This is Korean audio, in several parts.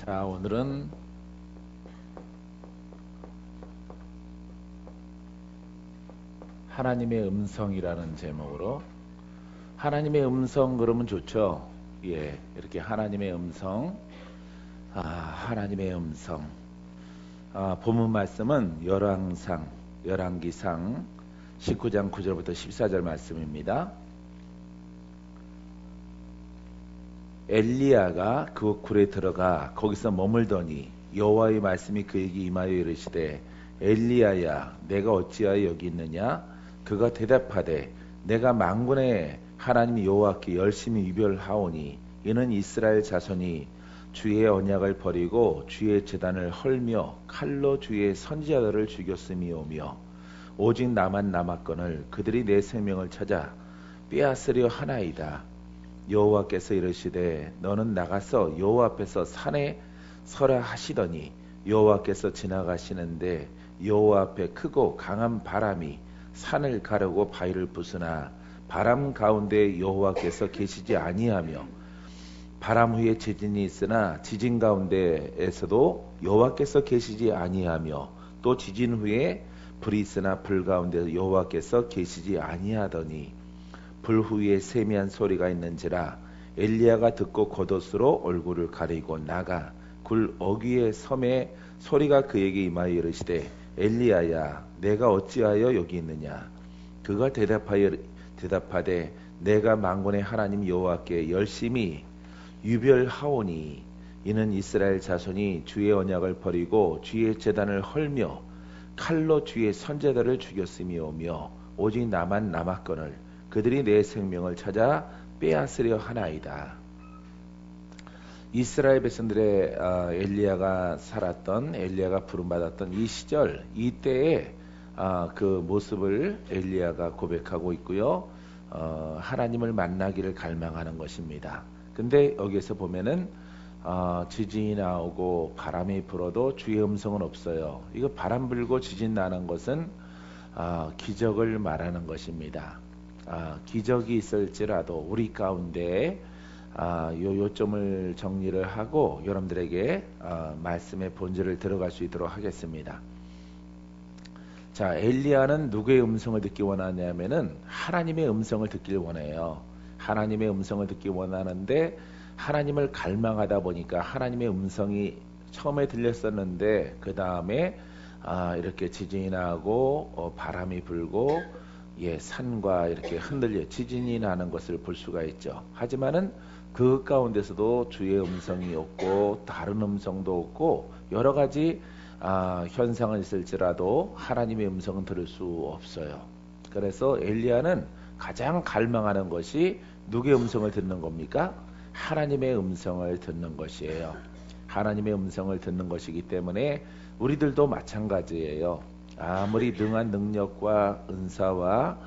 자, 오늘은 하나님의 음성이라는 제목으로 하나님의 음성 그러면 좋죠. 예, 이렇게 하나님의 음성, 하나님의 음성. 본문 말씀은 열왕기상 19장 9절부터 14절 말씀입니다. 엘리야가 그 굴에 들어가 거기서 머물더니 여호와의 말씀이 그에게 임하여 이르시되 엘리야야 내가 어찌하여 여기 있느냐. 그가 대답하되 내가 만군의 하나님 여호와께 열심히 유별하오니 이는 이스라엘 자손이 주의 언약을 버리고 주의 제단을 헐며 칼로 주의 선지자들을 죽였음이오며 오직 나만 남았거늘 그들이 내 생명을 찾아 빼앗으려 하나이다. 여호와께서 이르시되 너는 나가서 여호와 앞에서 산에 서라 하시더니 여호와께서 지나가시는데 여호와 앞에 크고 강한 바람이 산을 가르고 바위를 부수나 바람 가운데 여호와께서 계시지 아니하며 바람 후에 지진이 있으나 지진 가운데에서도 여호와께서 계시지 아니하며 또 지진 후에 불이 있으나 불 가운데 여호와께서 계시지 아니하더니 불 후에 세미한 소리가 있는지라 엘리야가 듣고 겉옷으로 얼굴을 가리고 나가 굴 어귀의 섬에 소리가 그에게 임하여 이르시되 엘리야야 내가 어찌하여 여기 있느냐. 그가 대답하되 내가 만군의 하나님 여호와께 열심히 유별하오니 이는 이스라엘 자손이 주의 언약을 버리고 주의 제단을 헐며 칼로 주의 선제들을 죽였음이오며 오직 나만 남았거늘 그들이 내 생명을 찾아 빼앗으려 하나이다. 이스라엘 백성들의 엘리야가 살았던 엘리야가 부름받았던 이 시절 이때의 그 모습을 엘리야가 고백하고 있고요. 하나님을 만나기를 갈망하는 것입니다. 근데 여기에서 보면은 지진이 나오고 바람이 불어도 주의 음성은 없어요. 이거 바람 불고 지진 나는 것은 기적을 말하는 것입니다. 기적이 있을지라도 우리 가운데 요점을 정리를 하고 여러분들에게 말씀의 본질을 들어갈 수 있도록 하겠습니다. 자, 엘리야는 누구의 음성을 듣기 원하냐면은 하나님의 음성을 듣길 원해요. 하나님의 음성을 듣기 원하는데 하나님을 갈망하다 보니까 하나님의 음성이 처음에 들렸었는데 그 다음에 이렇게 지진이 나고 바람이 불고 산과 이렇게 흔들려 지진이 나는 것을 볼 수가 있죠. 하지만은 그 가운데서도 주의 음성이 없고 다른 음성도 없고 여러 가지 현상은 있을지라도 하나님의 음성은 들을 수 없어요. 그래서 엘리야는 가장 갈망하는 것이 누구의 음성을 듣는 겁니까? 하나님의 음성을 듣는 것이에요. 하나님의 음성을 듣는 것이기 때문에 우리들도 마찬가지예요. 아무리 능한 능력과 은사와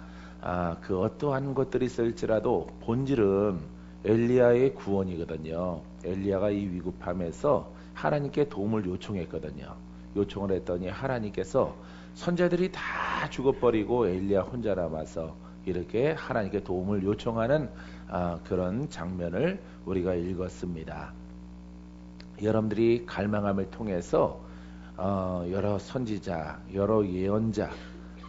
그 어떠한 것들이 있을지라도 본질은 엘리야의 구원이거든요. 엘리야가 이 위급함에서 하나님께 도움을 요청했거든요. 요청을 했더니 하나님께서 선자들이 다 죽어버리고 엘리야 혼자 남아서 이렇게 하나님께 도움을 요청하는 그런 장면을 우리가 읽었습니다. 여러분들이 갈망함을 통해서 여러 선지자, 여러 예언자,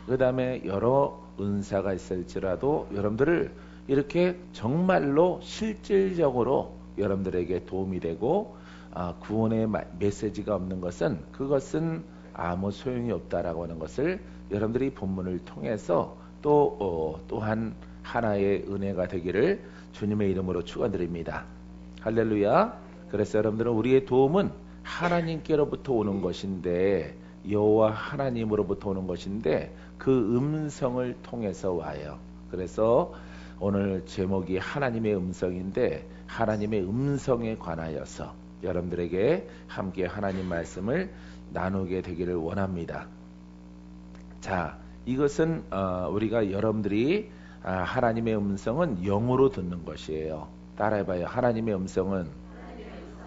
그 다음에 여러 은사가 있을지라도 여러분들을 이렇게 정말로 실질적으로 여러분들에게 도움이 되고 구원의 메시지가 없는 것은 그것은 아무 소용이 없다라고 하는 것을 여러분들이 본문을 통해서 또한 하나의 은혜가 되기를 주님의 이름으로 축원드립니다. 할렐루야. 그래서 여러분들은 우리의 도움은 하나님께로부터 오는 것인데 여호와 하나님으로부터 오는 것인데 그 음성을 통해서 와요. 그래서 오늘 제목이 하나님의 음성인데 하나님의 음성에 관하여서 여러분들에게 함께 하나님 말씀을 나누게 되기를 원합니다. 자, 이것은 우리가 여러분들이 하나님의 음성은 영으로 듣는 것이에요. 따라해봐요. 하나님의 음성은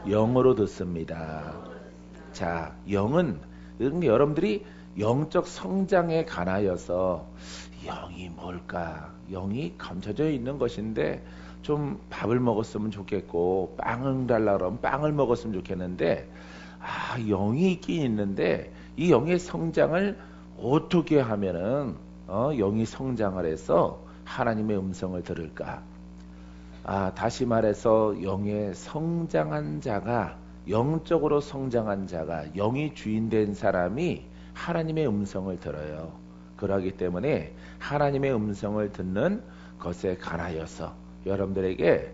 영으로 듣습니다. 자, 영은 여러분들이 영적 성장에 관하여서 영이 뭘까? 영이 감춰져 있는 것인데 좀 밥을 먹었으면 좋겠고 빵을 달라 그러면 빵을 먹었으면 좋겠는데 영이 있긴 있는데 이 영의 성장을 어떻게 하면은 영이 성장을 해서 하나님의 음성을 들을까? 다시 말해서 영의 성장한 자가 영적으로 성장한 자가 영이 주인된 사람이 하나님의 음성을 들어요. 그러기 때문에 하나님의 음성을 듣는 것에 관하여서 여러분들에게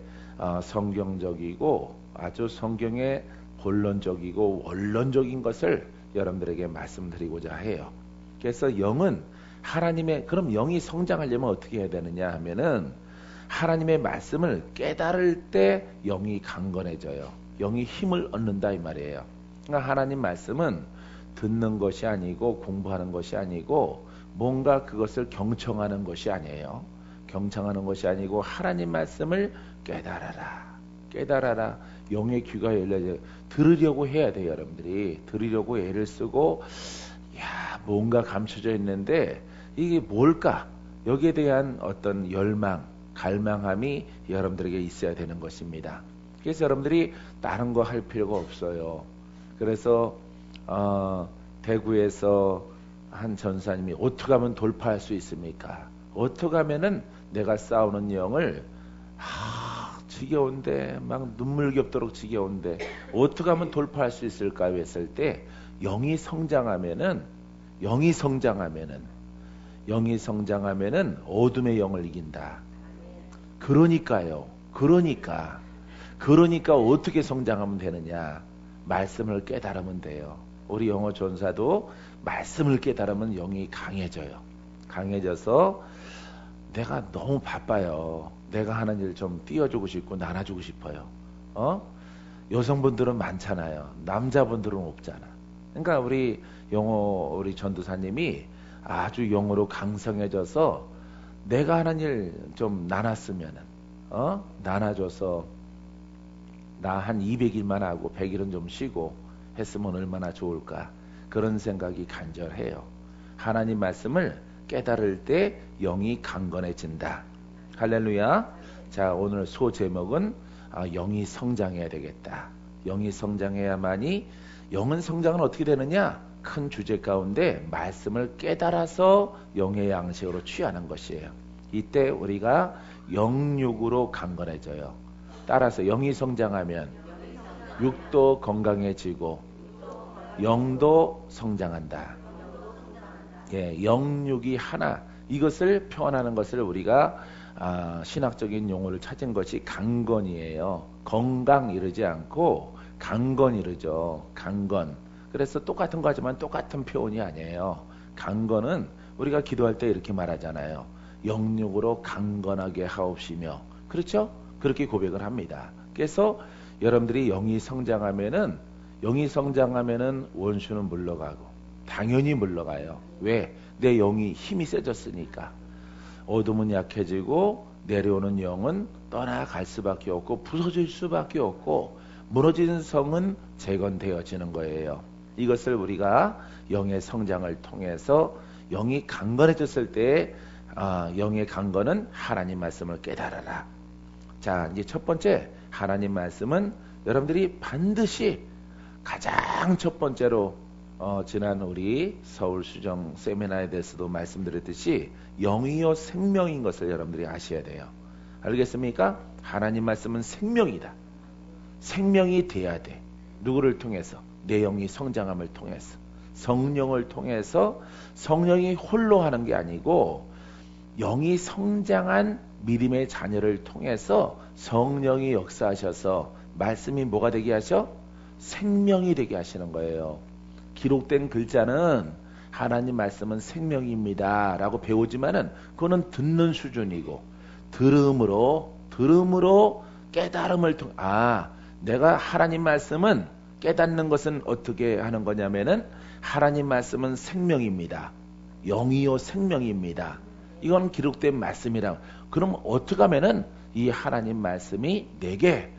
성경적이고 아주 성경의 본론적이고 원론적인 것을 여러분들에게 말씀드리고자 해요. 그래서 영은 그럼 영이 성장하려면 어떻게 해야 되느냐 하면은 하나님의 말씀을 깨달을 때 영이 강건해져요. 영이 힘을 얻는다 이 말이에요. 그러니까 하나님 말씀은 듣는 것이 아니고 공부하는 것이 아니고 뭔가 그것을 경청하는 것이 아니에요. 경청하는 것이 아니고 하나님 말씀을 깨달아라. 영의 귀가 열려져 들으려고 해야 돼요. 여러분들이 들으려고 애를 쓰고 뭔가 감춰져 있는데 이게 뭘까? 여기에 대한 어떤 열망, 갈망함이 여러분들에게 있어야 되는 것입니다. 그래서 여러분들이 다른 거 할 필요가 없어요. 그래서 대구에서 한 전사님이 어떻게 하면 돌파할 수 있습니까? 어떻게 하면은 내가 싸우는 영을 지겨운데 막 눈물겹도록 지겨운데 어떻게 하면 돌파할 수 있을까 했을 때 영이 성장하면은 어둠의 영을 이긴다. 그러니까 어떻게 성장하면 되느냐? 말씀을 깨달으면 돼요. 우리 영어 전사도 말씀을 깨달으면 영이 강해져서 내가 너무 바빠요. 내가 하는 일 좀 띄워주고 싶고 나눠주고 싶어요. 여성분들은 많잖아요. 남자분들은 없잖아. 그러니까 우리 전도사님이 아주 영어로 강성해져서 내가 하는 일 좀 나눴으면은 나눠줘서 나 한 200일만 하고 100일은 좀 쉬고 했으면 얼마나 좋을까 그런 생각이 간절해요. 하나님 말씀을 깨달을 때 영이 강건해진다. 할렐루야. 자, 오늘 소 제목은 영이 성장해야 되겠다. 영이 성장해야만이 영은 성장은 어떻게 되느냐? 큰 주제 가운데 말씀을 깨달아서 영의 양식으로 취하는 것이에요. 이때 우리가 영육으로 강건해져요. 따라서 영이 성장하면 육도 건강해지고 영도 성장한다. 영육이 하나. 이것을 표현하는 것을 우리가 신학적인 용어를 찾은 것이 강건이에요. 건강 이르지 않고 강건 이르죠. 강건. 그래서 똑같은 거 하지만 똑같은 표현이 아니에요. 강건은 우리가 기도할 때 이렇게 말하잖아요. 영육으로 강건하게 하옵시며. 그렇죠? 그렇게 고백을 합니다. 그래서 여러분들이 영이 성장하면은 원수는 물러가고 당연히 물러가요. 왜? 내 영이 힘이 세졌으니까. 어둠은 약해지고 내려오는 영은 떠나갈 수밖에 없고 부서질 수밖에 없고 무너진 성은 재건되어지는 거예요. 이것을 우리가 영의 성장을 통해서 영이 강건해졌을 때 영의 강건은 하나님 말씀을 깨달아라. 자, 이제 첫 번째 하나님 말씀은 여러분들이 반드시 가장 첫 번째로 지난 우리 서울수정 세미나에 대해서도 말씀드렸듯이 영이요 생명인 것을 여러분들이 아셔야 돼요. 알겠습니까? 하나님 말씀은 생명이다. 생명이 돼야 돼. 누구를 통해서? 내 영이 성장함을 통해서. 성령을 통해서. 성령이 홀로 하는 게 아니고 영이 성장한 믿음의 자녀를 통해서 성령이 역사하셔서 말씀이 뭐가 되게 하셔? 생명이 되게 하시는 거예요. 기록된 글자는 하나님 말씀은 생명입니다 라고 배우지만은 그거는 듣는 수준이고 들음으로 깨달음을 내가 하나님 말씀은 깨닫는 것은 어떻게 하는 거냐면은 하나님 말씀은 생명입니다. 영이요 생명입니다. 이건 기록된 말씀이라. 그럼 어떻게 하면은 이 하나님 말씀이 내게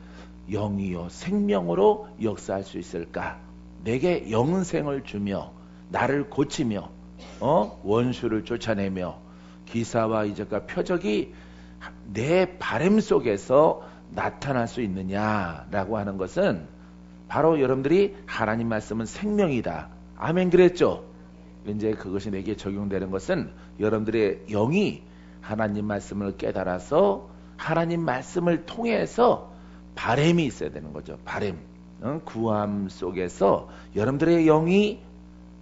영이요 생명으로 역사할 수 있을까? 내게 영생을 주며 나를 고치며 원수를 쫓아내며 기사와 이적과 표적이 내 바람 속에서 나타날 수 있느냐라고 하는 것은 바로 여러분들이 하나님 말씀은 생명이다. 아멘 그랬죠? 이제 그것이 내게 적용되는 것은 여러분들의 영이 하나님 말씀을 깨달아서 하나님 말씀을 통해서 바람이 있어야 되는 거죠. 바람. 구함 속에서 여러분들의 영이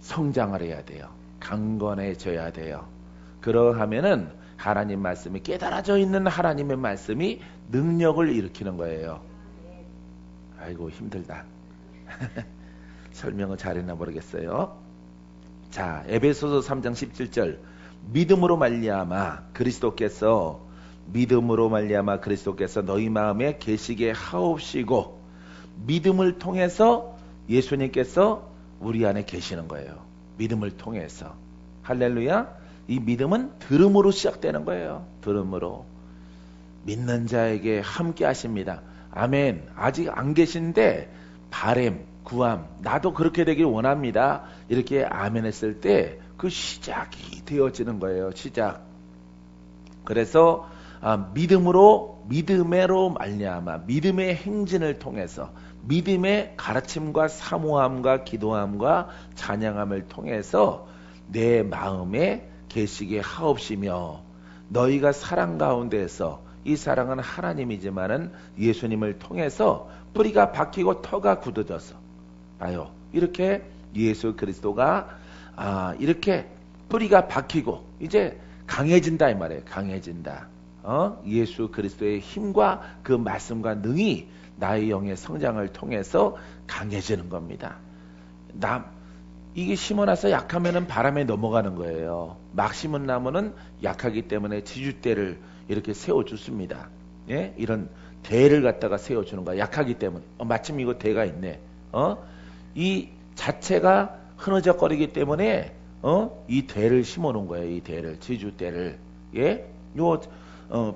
성장을 해야 돼요. 강건해져야 돼요. 그러하면은 하나님 말씀이 깨달아져 있는 하나님의 말씀이 능력을 일으키는 거예요. 아이고 힘들다. 설명을 잘했나 모르겠어요. 자, 에베소서 3장 17절 믿음으로 말미암아 그리스도께서 너희 마음에 계시게 하옵시고 믿음을 통해서 예수님께서 우리 안에 계시는 거예요. 믿음을 통해서. 할렐루야. 이 믿음은 들음으로 시작되는 거예요. 들음으로. 믿는 자에게 함께 하십니다. 아멘. 아직 안 계신데 바램, 구함, 나도 그렇게 되길 원합니다. 이렇게 아멘 했을 때 그 시작이 되어지는 거예요. 시작. 그래서 믿음으로 말미암아 믿음의 행진을 통해서 믿음의 가르침과 사모함과 기도함과 찬양함을 통해서 내 마음에 계시게 하옵시며 너희가 사랑 가운데에서 이 사랑은 하나님이지만은 예수님을 통해서 뿌리가 박히고 터가 굳어져서 봐요. 이렇게 예수 그리스도가 이렇게 뿌리가 박히고 이제 강해진다 이 말이에요. 강해진다. 예수 그리스도의 힘과 그 말씀과 능이 나의 영의 성장을 통해서 강해지는 겁니다. 이게 심어놔서 약하면은 바람에 넘어가는 거예요. 막 심은 나무는 약하기 때문에 지주대를 이렇게 세워주습니다. 예? 이런 대를 갖다가 세워주는 거야. 약하기 때문에. 마침 이거 대가 있네. 이 자체가 흐느적거리기 때문에 이 대를 심어놓은 거예요. 이 대를, 지주대를. 예? 요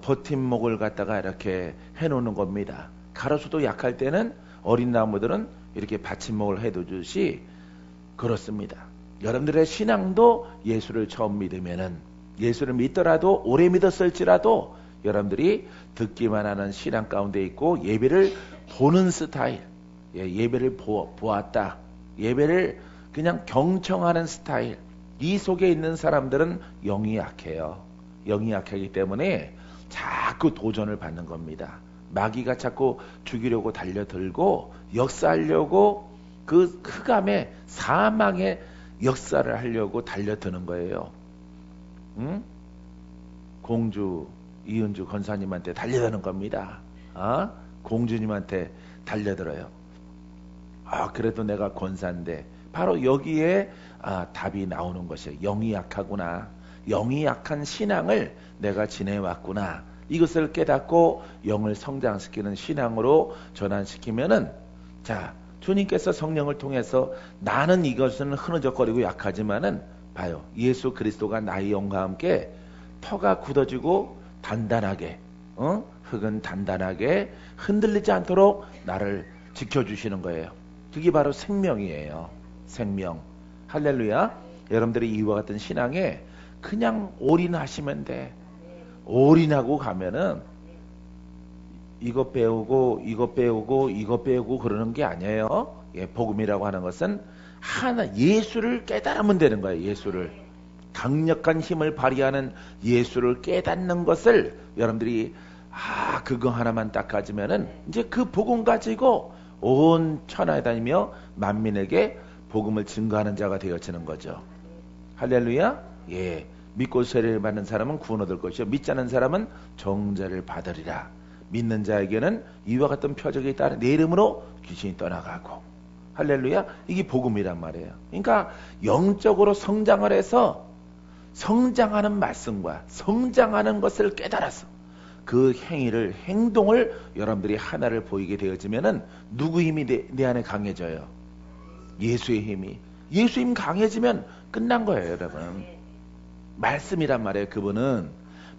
버팀목을 갖다가 이렇게 해놓는 겁니다. 가로수도 약할 때는 어린 나무들은 이렇게 받침목을 해두듯이 그렇습니다. 여러분들의 신앙도 예수를 처음 믿으면은 예수를 믿더라도 오래 믿었을지라도 여러분들이 듣기만 하는 신앙 가운데 있고 예배를 보는 스타일, 예배를 보았다. 예배를 그냥 경청하는 스타일. 이 속에 있는 사람들은 영이 약해요. 영이 약하기 때문에 자꾸 도전을 받는 겁니다. 마귀가 자꾸 죽이려고 달려들고 역사하려고 그 흑암의 사망의 역사를 하려고 달려드는 거예요. 응? 공주 이은주 권사님한테 달려드는 겁니다. 공주님한테 달려들어요. 그래도 내가 권사인데 바로 여기에 답이 나오는 것이에요. 영이 약하구나. 영이 약한 신앙을 내가 지내왔구나. 이것을 깨닫고 영을 성장시키는 신앙으로 전환시키면은 자 주님께서 성령을 통해서 나는 이것은 흐느적거리고 약하지만은 봐요. 예수 그리스도가 나의 영과 함께 터가 굳어지고 단단하게 흙은 단단하게 흔들리지 않도록 나를 지켜주시는 거예요. 그게 바로 생명이에요. 생명. 할렐루야. 여러분들이 이와 같은 신앙에 그냥 올인하시면 돼. 올인하고 가면은 이거 배우고 그러는 게 아니에요. 복음이라고 하는 것은 하나 예수를 깨달으면 되는 거예요. 예수를. 강력한 힘을 발휘하는 예수를 깨닫는 것을 여러분들이 그거 하나만 딱 가지면은 이제 그 복음 가지고 온 천하에 다니며 만민에게 복음을 증거하는 자가 되어지는 거죠. 할렐루야. 예. 믿고 세례를 받는 사람은 구원 얻을 것이요 믿지 않는 사람은 정죄를 받으리라. 믿는 자에게는 이와 같은 표적이 따라 내 이름으로 귀신이 떠나가고. 할렐루야. 이게 복음이란 말이에요. 그러니까 영적으로 성장을 해서 성장하는 말씀과 성장하는 것을 깨달아서 그 행동을 여러분들이 하나를 보이게 되어지면은 누구 힘이 내 안에 강해져요? 예수의 힘이. 예수 힘 강해지면 끝난 거예요, 여러분. 말씀이란 말이에요. 그분은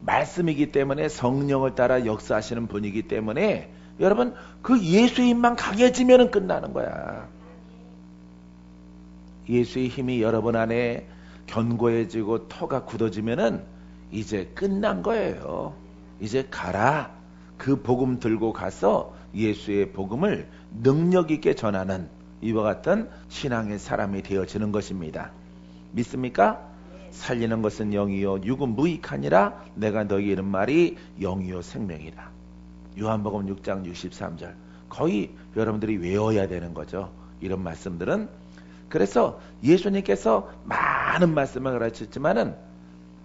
말씀이기 때문에 성령을 따라 역사하시는 분이기 때문에 여러분 그 예수의 힘만 강해지면 끝나는 거야. 예수의 힘이 여러분 안에 견고해지고 터가 굳어지면은 이제 끝난 거예요. 이제 가라. 그 복음 들고 가서 예수의 복음을 능력 있게 전하는 이와 같은 신앙의 사람이 되어지는 것입니다. 믿습니까? 살리는 것은 영이요 육은 무익하니라. 내가 너희에게 이른 말이 영이요 생명이라. 요한복음 6장 63절. 거의 여러분들이 외워야 되는 거죠. 이런 말씀들은. 그래서 예수님께서 많은 말씀을 가르쳤지만은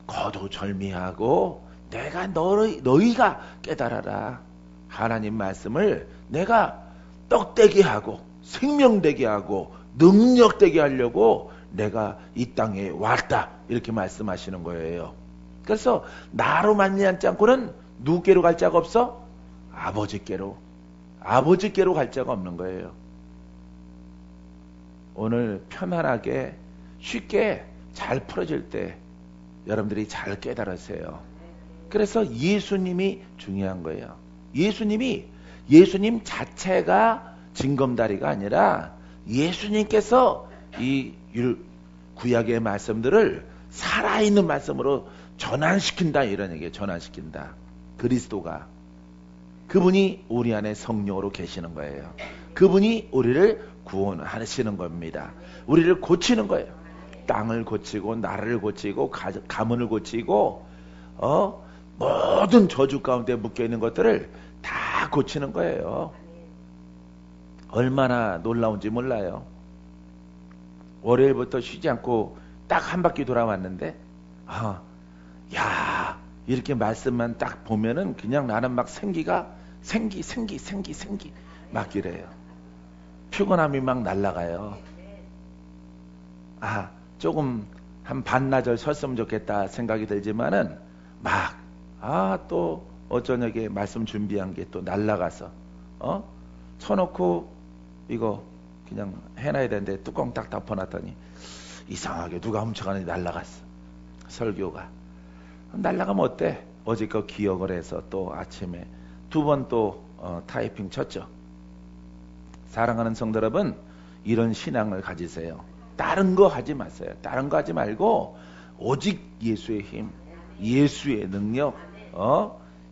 거두절미하고 내가 너희가 깨달아라. 하나님 말씀을 내가 떡되게 하고 생명되게 하고 능력되게 하려고 내가 이 땅에 왔다. 이렇게 말씀하시는 거예요. 그래서 나로 말미암지 않고는 누구께로 갈 자가 없어? 아버지께로 갈 자가 없는 거예요. 오늘 편안하게 쉽게 잘 풀어질 때 여러분들이 잘 깨달으세요. 그래서 예수님이 중요한 거예요. 예수님 자체가 징검다리가 아니라 예수님께서 이 구약의 말씀들을 살아있는 말씀으로 전환시킨다. 이런 얘기예요. 전환시킨다. 그리스도가. 그분이 우리 안에 성령으로 계시는 거예요. 그분이 우리를 구원하시는 겁니다. 우리를 고치는 거예요. 땅을 고치고 나라를 고치고 가문을 고치고 모든 저주 가운데 묶여있는 것들을 다 고치는 거예요. 얼마나 놀라운지 몰라요. 월요일부터 쉬지 않고 딱 한 바퀴 돌아왔는데 야 이렇게 말씀만 딱 보면은 그냥 나는 막 생기가 막 이래요. 피곤함이 막 날아가요. 조금 한 반나절 섰으면 좋겠다 생각이 들지만은 또 어저녁에 말씀 준비한 게 또 날아가서 쳐놓고 이거 그냥 해놔야 되는데 뚜껑 딱 덮어놨더니 이상하게 누가 훔쳐가는지 날아갔어. 설교가. 날아가면 어때? 어제껏 기억을 해서 또 아침에 2번 또 타이핑 쳤죠. 사랑하는 성도 여러분, 이런 신앙을 가지세요. 다른 거 하지 마세요. 다른 거 하지 말고 오직 예수의 힘, 예수의 능력,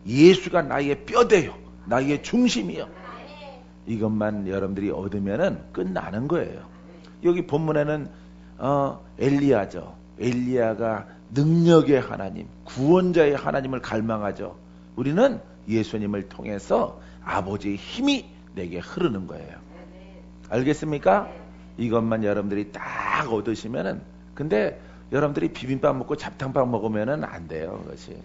예수가 나의 뼈대요, 나의 중심이요. 이것만 여러분들이 얻으면은 끝나는 거예요. 여기 본문에는 엘리야죠. 엘리야가 능력의 하나님, 구원자의 하나님을 갈망하죠. 우리는 예수님을 통해서 아버지의 힘이 내게 흐르는 거예요. 알겠습니까? 이것만 여러분들이 딱 얻으시면은, 근데 여러분들이 비빔밥 먹고 잡탕밥 먹으면은 안 돼요. 그것이.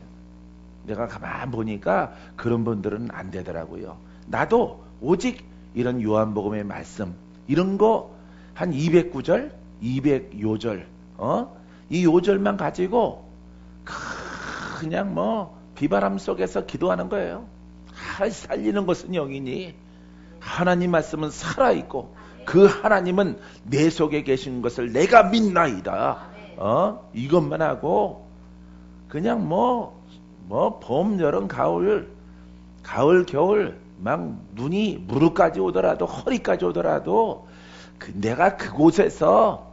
내가 가만 보니까 그런 분들은 안 되더라고요. 나도 오직 이런 요한복음의 말씀, 이런 거 한 209절, 200요절, 이 요절만 가지고 그냥 비바람 속에서 기도하는 거예요. 살리는 것은 영이니 하나님 말씀은 살아있고 그 하나님은 내 속에 계신 것을 내가 믿나이다. 이것만 하고 그냥 봄, 여름, 가을, 겨울 막 눈이 무릎까지 오더라도 허리까지 오더라도 내가 그곳에서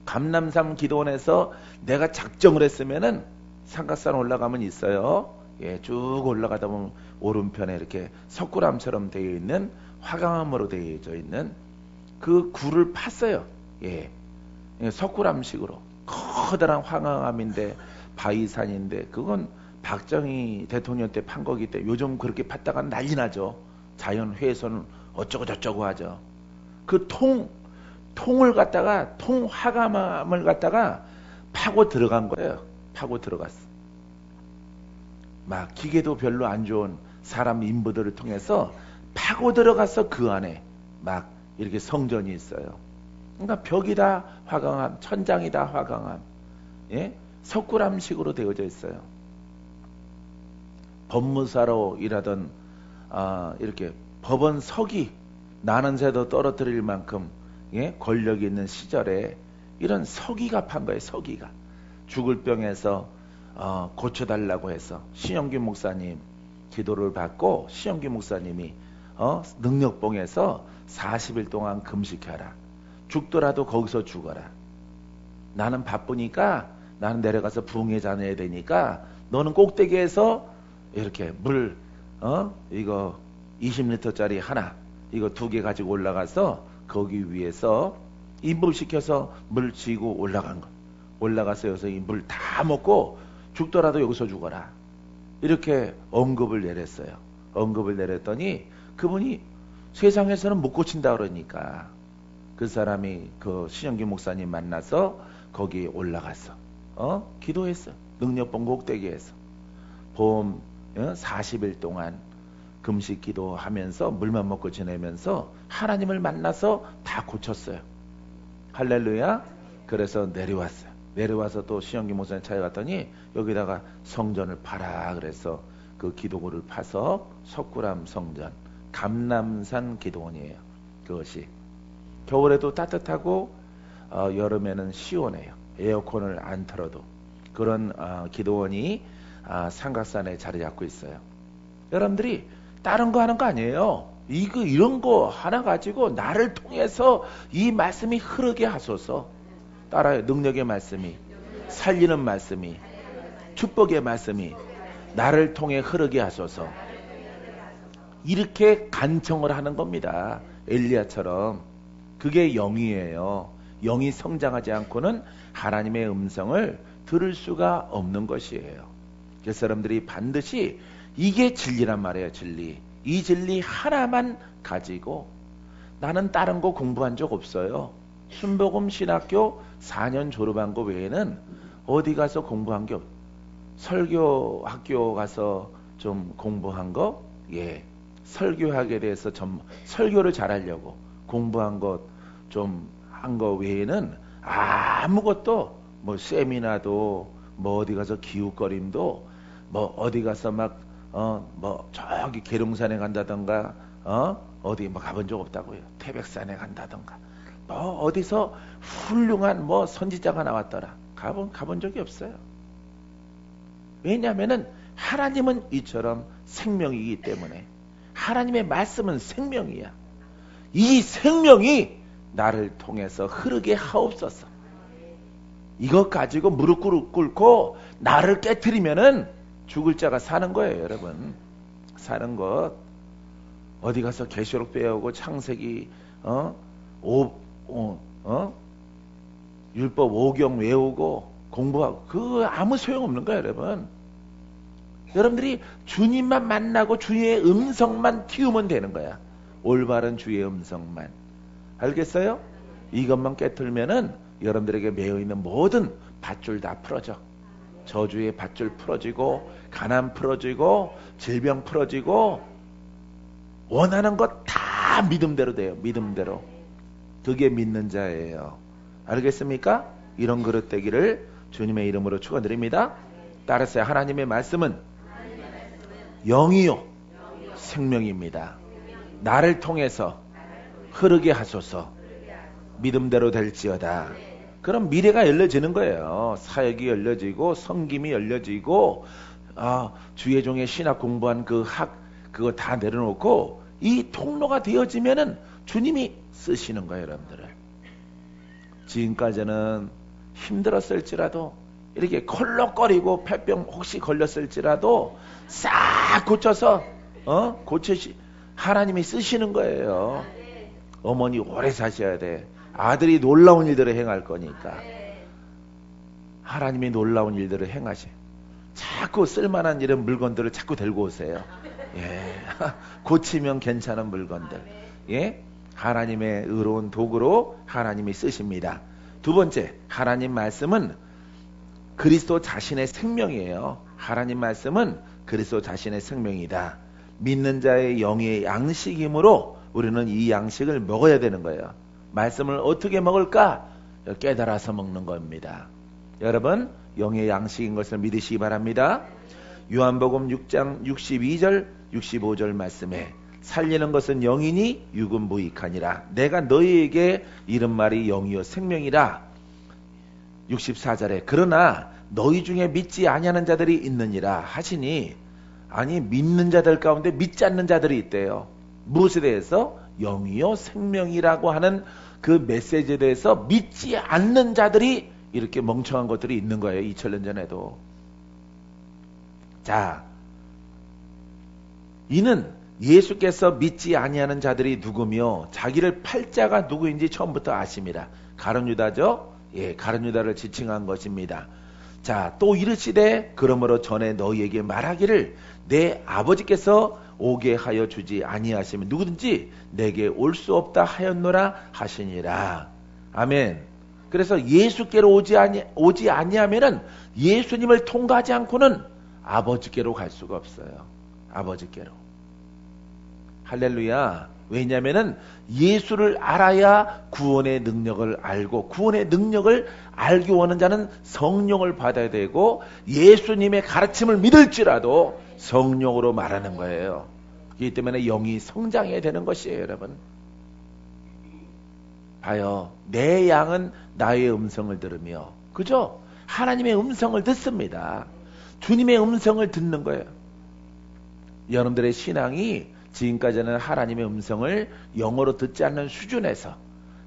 감람산 기도원에서 내가 작정을 했으면은 삼각산 올라가면 있어요. 예, 쭉 올라가다 보면 오른편에 이렇게 석굴암처럼 되어 있는 화강암으로 되어 있는 그 굴을 팠어요. 예, 석굴암식으로 커다란 화강암인데 바위산인데 그건 박정희 대통령 때 판 거기 때문에 요즘 그렇게 팠다가 난리 나죠. 자연 훼손 어쩌고 저쩌고 하죠. 그 통을 갖다가 화강암을 갖다가 파고 들어간 거예요. 파고 들어갔어. 막 기계도 별로 안 좋은 사람 인부들을 통해서 파고 들어가서 그 안에 막 이렇게 성전이 있어요. 그러니까 벽이다 화강암, 천장이다 화강암, 예? 석굴암식으로 되어져 있어요. 법무사로 일하던 이렇게 법원 서기 나는 새도 떨어뜨릴 만큼 권력이 있는 시절에 이런 서기가 판 거예요. 서기가 죽을 병에서 고쳐달라고 해서 신영규 목사님 기도를 받고 신영규 목사님이 능력봉에서 40일 동안 금식하라. 죽더라도 거기서 죽어라. 나는 바쁘니까 나는 내려가서 부흥회 다녀야 되니까 너는 꼭대기에서 이렇게 물, 이거 20리터짜리 하나, 이거 2개 가지고 올라가서 거기 위에서 인부시켜서 물 쥐고 올라간 거. 올라가서 여기서 이 물 다 먹고 죽더라도 여기서 죽어라. 이렇게 언급을 내렸어요. 언급을 내렸더니 그분이 세상에서는 못 고친다 그러니까 그 사람이 그 신영기 목사님 만나서 거기 올라갔어. 기도했어. 능력본 꼭대기에서. 봄 40일 동안 금식 기도하면서 물만 먹고 지내면서 하나님을 만나서 다 고쳤어요. 할렐루야. 그래서 내려왔어요. 내려와서 또 신영기 목사님 찾아갔더니 여기다가 성전을 파라 그래서 그 기도고를 파서 석굴암 성전 감람산 기도원이에요. 그것이 겨울에도 따뜻하고 여름에는 시원해요. 에어컨을 안 틀어도 그런 기도원이 삼각산에 자리 잡고 있어요. 여러분들이 다른 거 하는 거 아니에요. 이런 거 하나 가지고 나를 통해서 이 말씀이 흐르게 하소서. 따라요. 능력의 말씀이, 살리는 말씀이, 축복의 말씀이 나를 통해 흐르게 하소서. 이렇게 간청을 하는 겁니다. 엘리야처럼. 그게 영이에요. 영이 성장하지 않고는 하나님의 음성을 들을 수가 없는 것이에요. 그래서 여러분들이 반드시 이게 진리란 말이에요. 진리. 이 진리 하나만 가지고 나는 다른 거 공부한 적 없어요. 순복음 신학교 4년 졸업한 거 외에는 어디 가서 공부한 게 설교 학교 가서 좀 공부한 거? 예. 설교학에 대해서 설교를 잘하려고 공부한 것 좀 한 거 외에는 아무것도 뭐 세미나도 뭐 어디 가서 기웃거림도 뭐 어디 가서 막 뭐 저기 계룡산에 간다던가 어디 뭐 가본 적 없다고요. 태백산에 간다던가 뭐 어디서 훌륭한 뭐 선지자가 나왔더라. 가본 적이 없어요. 왜냐하면은 하나님은 이처럼 생명이기 때문에 하나님의 말씀은 생명이야. 이 생명이 나를 통해서 흐르게 하옵소서. 이것 가지고 무릎 꿇고 나를 깨트리면은 죽을 자가 사는 거예요, 여러분. 사는 것. 어디 가서 계시록 배우고 창세기 율법 5경 외우고 공부하고 그거 아무 소용없는 거예요, 여러분. 여러분들이 주님만 만나고 주의 음성만 틔우면 되는 거야. 올바른 주의 음성만. 알겠어요? 이것만 깨틀면은 여러분들에게 매여있는 모든 밧줄 다 풀어져. 저주의 밧줄 풀어지고 가난 풀어지고 질병 풀어지고 원하는 것 다 믿음대로 돼요. 믿음대로. 그게 믿는 자예요. 알겠습니까? 이런 그릇 되기를 주님의 이름으로 축원드립니다. 따라서 하나님의 말씀은 영이요 생명입니다. 나를 통해서 흐르게 하소서. 믿음대로 될지어다. 그럼 미래가 열려지는 거예요. 사역이 열려지고 성김이 열려지고 주의 종의 신학 공부한 그거 다 내려놓고 이 통로가 되어지면은 주님이 쓰시는 거예요, 여러분들을. 지금까지는 힘들었을지라도 이렇게 콜록거리고 폐병 혹시 걸렸을지라도 싹 고쳐서 하나님이 쓰시는 거예요. 어머니 오래 사셔야 돼. 아들이 놀라운 일들을 행할 거니까. 하나님이 놀라운 일들을 행하시. 자꾸 쓸만한 이런 물건들을 자꾸 들고 오세요. 예. 고치면 괜찮은 물건들. 예. 하나님의 의로운 도구로 하나님이 쓰십니다. 두 번째, 하나님 말씀은 그리스도 자신의 생명이에요. 하나님 말씀은 그리스도 자신의 생명이다. 믿는 자의 영의 양식이므로 우리는 이 양식을 먹어야 되는 거예요. 말씀을 어떻게 먹을까? 깨달아서 먹는 겁니다. 여러분, 영의 양식인 것을 믿으시기 바랍니다. 요한복음 6장 62절 65절 말씀에 살리는 것은 영이니 육은 무익하니라. 내가 너희에게 이른 말이 영이요 생명이라. 64절에 그러나 너희 중에 믿지 아니하는 자들이 있느니라 하시니, 아니 믿는 자들 가운데 믿지 않는 자들이 있대요. 무엇에 대해서? 영이요 생명이라고 하는 그 메시지에 대해서 믿지 않는 자들이 이렇게 멍청한 것들이 있는 거예요. 2000년 전에도. 자, 이는 예수께서 믿지 아니하는 자들이 누구며 자기를 팔 자가 누구인지 처음부터 아십니다. 가룟 유다죠. 예, 가룟 유다를 지칭한 것입니다. 자, 또 이르시되 그러므로 전에 너희에게 말하기를 내 아버지께서 오게 하여 주지 아니하시면 누구든지 내게 올 수 없다 하였노라 하시니라. 아멘. 그래서 예수께로 오지 아니하면은 예수님을 통과하지 않고는 아버지께로 갈 수가 없어요. 아버지께로. 할렐루야. 왜냐하면은 예수를 알아야 구원의 능력을 알고, 구원의 능력을 알기 원하는 자는 성령을 받아야 되고, 예수님의 가르침을 믿을지라도 성령으로 말하는 거예요. 그렇기 때문에 영이 성장해야 되는 것이에요, 여러분. 봐요. 내 양은 나의 음성을 들으며, 그죠? 하나님의 음성을 듣습니다. 주님의 음성을 듣는 거예요. 여러분들의 신앙이 지금까지는 하나님의 음성을 영어로 듣지 않는 수준에서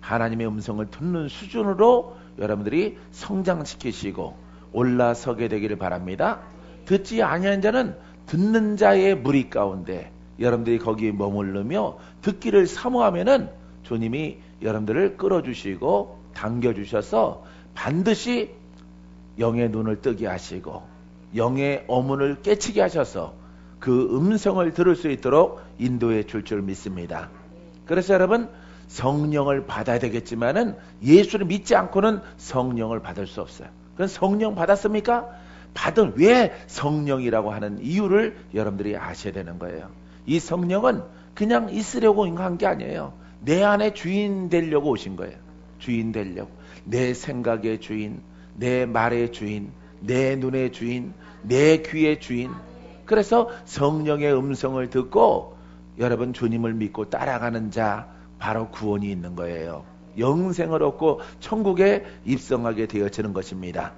하나님의 음성을 듣는 수준으로 여러분들이 성장시키시고 올라서게 되기를 바랍니다. 듣지 아니한 자는 듣는 자의 무리 가운데 여러분들이 거기에 머무르며 듣기를 사모하면은 주님이 여러분들을 끌어주시고 당겨주셔서 반드시 영의 눈을 뜨게 하시고 영의 어문을 깨치게 하셔서 그 음성을 들을 수 있도록 인도해 줄 줄 믿습니다. 그래서 여러분 성령을 받아야 되겠지만은 예수를 믿지 않고는 성령을 받을 수 없어요. 그럼 성령 받았습니까? 받은 왜 성령이라고 하는 이유를 여러분들이 아셔야 되는 거예요. 이 성령은 그냥 있으려고 한 게 아니에요. 내 안에 주인 되려고 오신 거예요. 주인 되려고. 내 생각의 주인, 내 말의 주인, 내 눈의 주인, 내 귀의 주인. 그래서 성령의 음성을 듣고 여러분 주님을 믿고 따라가는 자 바로 구원이 있는 거예요. 영생을 얻고 천국에 입성하게 되어지는 것입니다.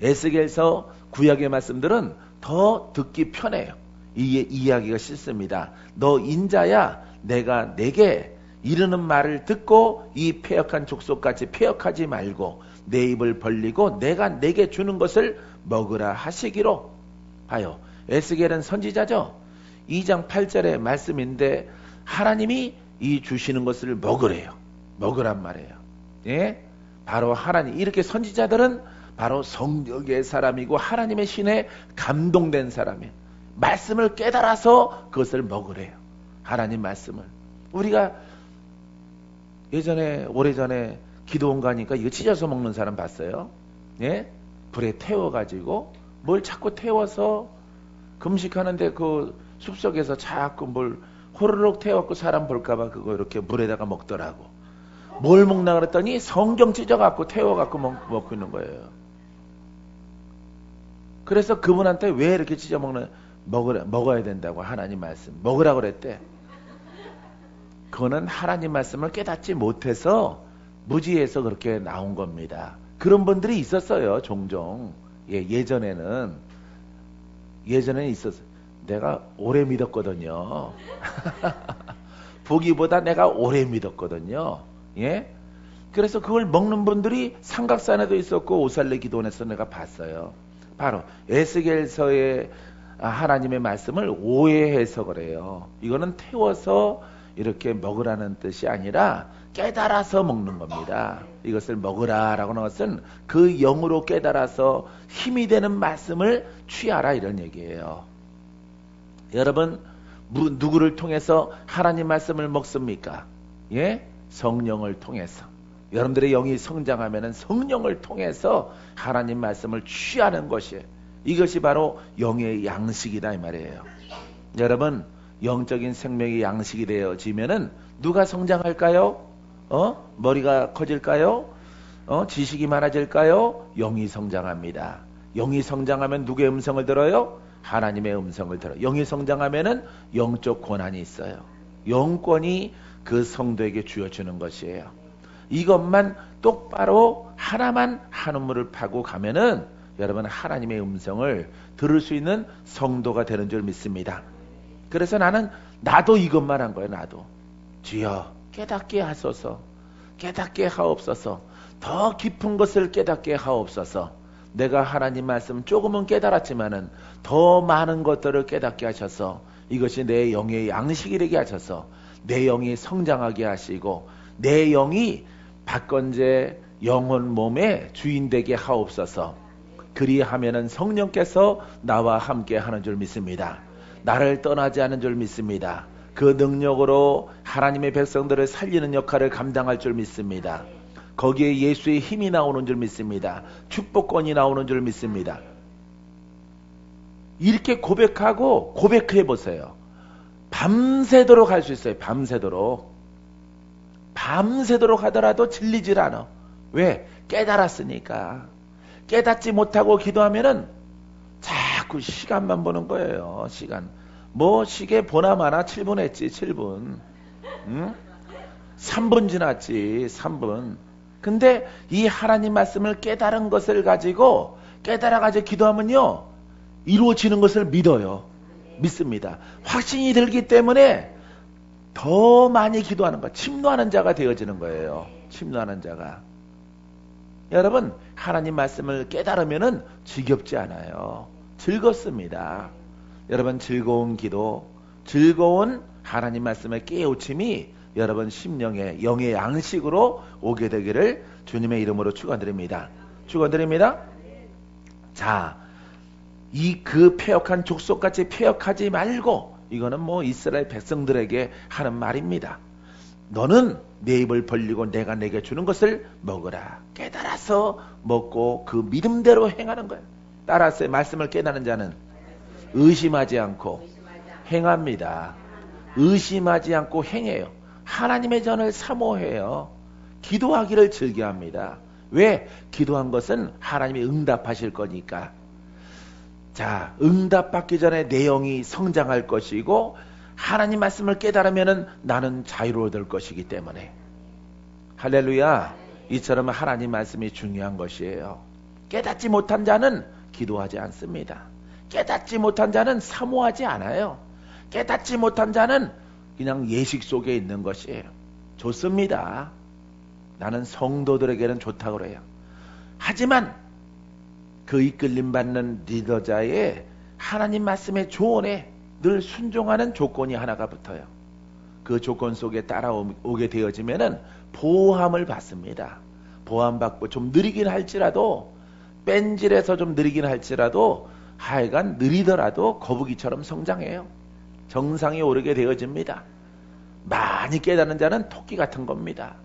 에스겔서 구약의 말씀들은 더 듣기 편해요. 이게 이야기가 싫습니다. 너 인자야 내가 내게 이르는 말을 듣고 이 패역한 족속같이 패역하지 말고 내 입을 벌리고 내가 내게 주는 것을 먹으라 하시기로. 봐요. 에스겔은 선지자죠. 2장 8절의 말씀인데 하나님이 이 주시는 것을 먹으래요. 먹으란 말이에요. 예? 바로 하나님. 이렇게 선지자들은 바로 성령의 사람이고 하나님의 신에 감동된 사람이에요. 말씀을 깨달아서 그것을 먹으래요. 하나님 말씀을. 우리가 예전에 오래전에 기도원 가니까 이거 찢어서 먹는 사람 봤어요? 예? 불에 태워가지고 뭘 자꾸 태워서 금식하는데 그 숲속에서 자꾸 뭘 호로록 태워갖고 사람 볼까봐 그거 이렇게 물에다가 먹더라고. 뭘 먹나 그랬더니 성경 찢어갖고 태워갖고 먹고 있는 거예요. 그래서 그분한테 왜 이렇게 찢어 먹어야 된다고 하나님 말씀 먹으라고 그랬대. 그거는 하나님 말씀을 깨닫지 못해서 무지해서 그렇게 나온 겁니다. 그런 분들이 있었어요. 종종. 예전에는 있었어요. 내가 오래 믿었거든요. 보기보다 내가 오래 믿었거든요. 예? 그래서 그걸 먹는 분들이 삼각산에도 있었고 오살레 기도원에서 내가 봤어요. 바로 에스겔서의 하나님의 말씀을 오해해서 그래요. 이거는 태워서 이렇게 먹으라는 뜻이 아니라 깨달아서 먹는 겁니다. 이것을 먹으라라고 하는 것은 그 영으로 깨달아서 힘이 되는 말씀을 취하라 이런 얘기예요. 여러분 누구를 통해서 하나님 말씀을 먹습니까? 예? 성령을 통해서. 여러분들의 영이 성장하면 성령을 통해서 하나님 말씀을 취하는 것이에요. 이것이 바로 영의 양식이다 이 말이에요. 여러분 영적인 생명의 양식이 되어지면은 누가 성장할까요? 머리가 커질까요? 지식이 많아질까요? 영이 성장합니다. 영이 성장하면 누구의 음성을 들어요? 하나님의 음성을 들어요. 영이 성장하면은 영적 권한이 있어요. 영권이 그 성도에게 주어지는 것이에요. 이것만 똑바로 하나만 한 우물을 파고 가면은 여러분 하나님의 음성을 들을 수 있는 성도가 되는 줄 믿습니다. 그래서 나도 이것만 한 거예요. 나도 주여 깨닫게 하소서, 깨닫게 하옵소서, 더 깊은 것을 깨닫게 하옵소서. 내가 하나님 말씀 조금은 깨달았지만은 더 많은 것들을 깨닫게 하셔서 이것이 내 영의 양식이 되게 하셔서 내 영이 성장하게 하시고 내 영이 박건재 영혼 몸의 주인 되게 하옵소서. 그리하면은 성령께서 나와 함께 하는 줄 믿습니다. 나를 떠나지 않은 줄 믿습니다. 그 능력으로 하나님의 백성들을 살리는 역할을 감당할 줄 믿습니다. 거기에 예수의 힘이 나오는 줄 믿습니다. 축복권이 나오는 줄 믿습니다. 이렇게 고백하고 고백해 보세요. 밤새도록 할 수 있어요. 밤새도록 하더라도 질리질 않아. 왜? 깨달았으니까. 깨닫지 못하고 기도하면은 자꾸 시간만 보는 거예요. 시간. 뭐 시계 보나 마나 7분 했지. 7분. 응? 3분 지났지. 3분. 근데 이 하나님 말씀을 깨달은 것을 가지고 깨달아가지고 기도하면요, 이루어지는 것을 믿어요. 믿습니다. 확신이 들기 때문에 더 많이 기도하는 거야. 침노하는 자가 되어지는 거예요. 침노하는 자가. 여러분, 하나님 말씀을 깨달으면은 지겹지 않아요. 즐겁습니다. 여러분, 즐거운 기도, 즐거운 하나님 말씀의 깨우침이 여러분 심령의 영의 양식으로 오게 되기를 주님의 이름으로 축원드립니다. 축원드립니다. 자, 그 패역한 족속같이 패역하지 말고, 이거는 뭐 이스라엘 백성들에게 하는 말입니다. 너는 내 입을 벌리고 내가 내게 주는 것을 먹으라. 깨달아서 먹고 그 믿음대로 행하는 거예요. 따라서 말씀을 깨닫는 자는 의심하지 않고 행합니다. 의심하지 않고 행해요. 하나님의 전을 사모해요. 기도하기를 즐겨합니다. 왜? 기도한 것은 하나님이 응답하실 거니까. 자, 응답받기 전에 내 영이 성장할 것이고 하나님 말씀을 깨달으면 나는 자유로워질 것이기 때문에. 할렐루야. 이처럼 하나님 말씀이 중요한 것이에요. 깨닫지 못한 자는 기도하지 않습니다. 깨닫지 못한 자는 사모하지 않아요. 깨닫지 못한 자는 그냥 예식 속에 있는 것이에요. 좋습니다. 나는 성도들에게는 좋다고 그래요. 하지만 그 이끌림 받는 리더자의 하나님 말씀의 조언에 늘 순종하는 조건이 하나가 붙어요. 그 조건 속에 따라오게 되어지면은 보호함을 받습니다. 보호함받고 좀 느리긴 할지라도, 뺀질해서 좀 느리긴 할지라도 하여간 느리더라도 거북이처럼 성장해요. 정상에 오르게 되어집니다. 많이 깨닫는 자는 토끼 같은 겁니다.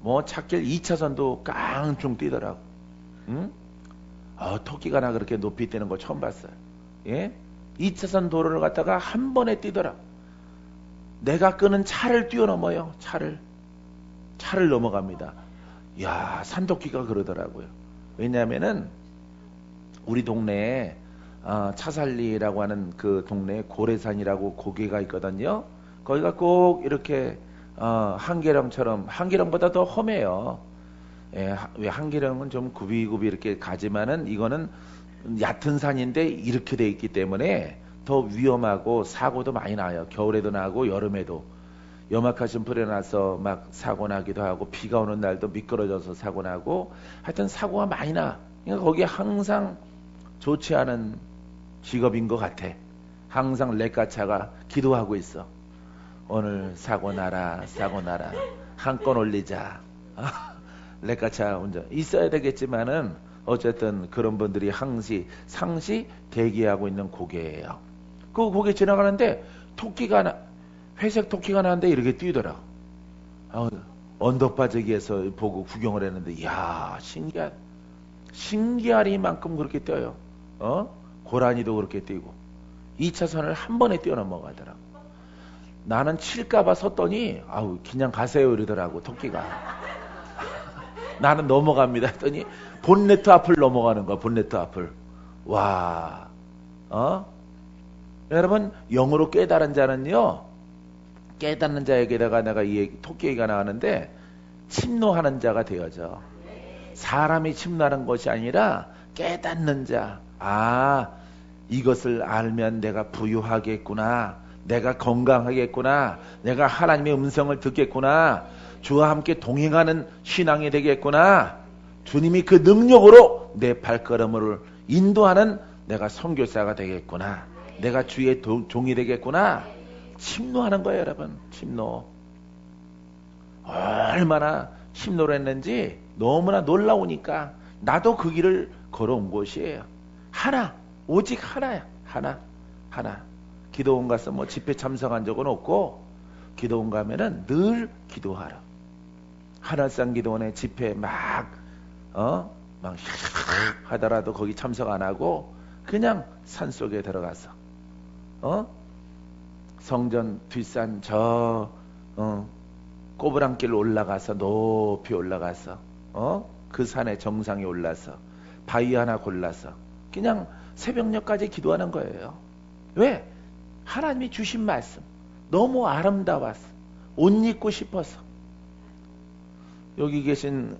뭐 찾길 2차선도 깡충 뛰더라고. 응? 토끼가 나 그렇게 높이 뛰는 거 처음 봤어요. 예? 2차선 도로를 갔다가 한 번에 뛰더라고. 내가 끄는 차를 뛰어넘어요. 차를 넘어갑니다. 야, 산토끼가 그러더라고요. 왜냐하면은 우리 동네에 차살리라고 하는 그 동네에 고래산이라고 고개가 있거든요. 거기가 꼭 이렇게 한계령처럼, 한계령보다 더 험해요. 예, 왜 한계령은 좀 굽이굽이 이렇게 가지만은 이거는 얕은 산인데 이렇게 돼 있기 때문에 더 위험하고 사고도 많이 나요. 겨울에도 나고 여름에도 염화카신 불에 나서 막 사고 나기도 하고, 비가 오는 날도 미끄러져서 사고 나고, 하여튼 사고가 많이 나. 그러니까 거기에 항상 좋지 않은 직업인 것 같아. 항상 레카차가 기도하고 있어. 오늘 사고 나라 한 건 올리자. 레카차 운전 있어야 되겠지만은 어쨌든 그런 분들이 상시 대기하고 있는 고개예요. 그 고개 지나가는데 회색 토끼가 나는데 이렇게 뛰더라. 언덕바지기에서 보고 구경을 했는데, 이야, 신기하리만큼 그렇게 뛰어요. 고라니도 그렇게 뛰고 2차선을 한 번에 뛰어넘어가더라고. 나는 칠까봐 섰더니 그냥 가세요 이러더라고, 토끼가. 나는 넘어갑니다 했더니 본네트 앞을 넘어가는 거야. 본네트 앞을. 와, 여러분, 영으로 깨달은 자는요, 깨닫는 자에게다가 내가 이 토끼 얘기가 나왔는데, 침노하는 자가 되어져. 사람이 침노하는 것이 아니라 깨닫는 자. 이것을 알면 내가 부유하겠구나, 내가 건강하겠구나, 내가 하나님의 음성을 듣겠구나, 주와 함께 동행하는 신앙이 되겠구나, 주님이 그 능력으로 내 발걸음을 인도하는 내가 선교사가 되겠구나. 내가 주의 종이 되겠구나. 침노하는 거예요, 여러분. 침노. 얼마나 침노를 했는지 너무나 놀라우니까 나도 그 길을 걸어온 것이에요. 하나, 오직 하나야. 하나. 기도원 가서 뭐 집회 참석한 적은 없고, 기도원 가면은 늘 기도하라. 하늘산 기도원에 집회 막 하더라도 거기 참석 안 하고 그냥 산속에 들어가서 성전 뒷산 꼬부랑길 올라가서 높이 올라가서 그 산의 정상에 올라서 바위 하나 골라서 그냥 새벽녘까지 기도하는 거예요. 왜? 하나님이 주신 말씀 너무 아름다웠어. 옷 입고 싶어서. 여기 계신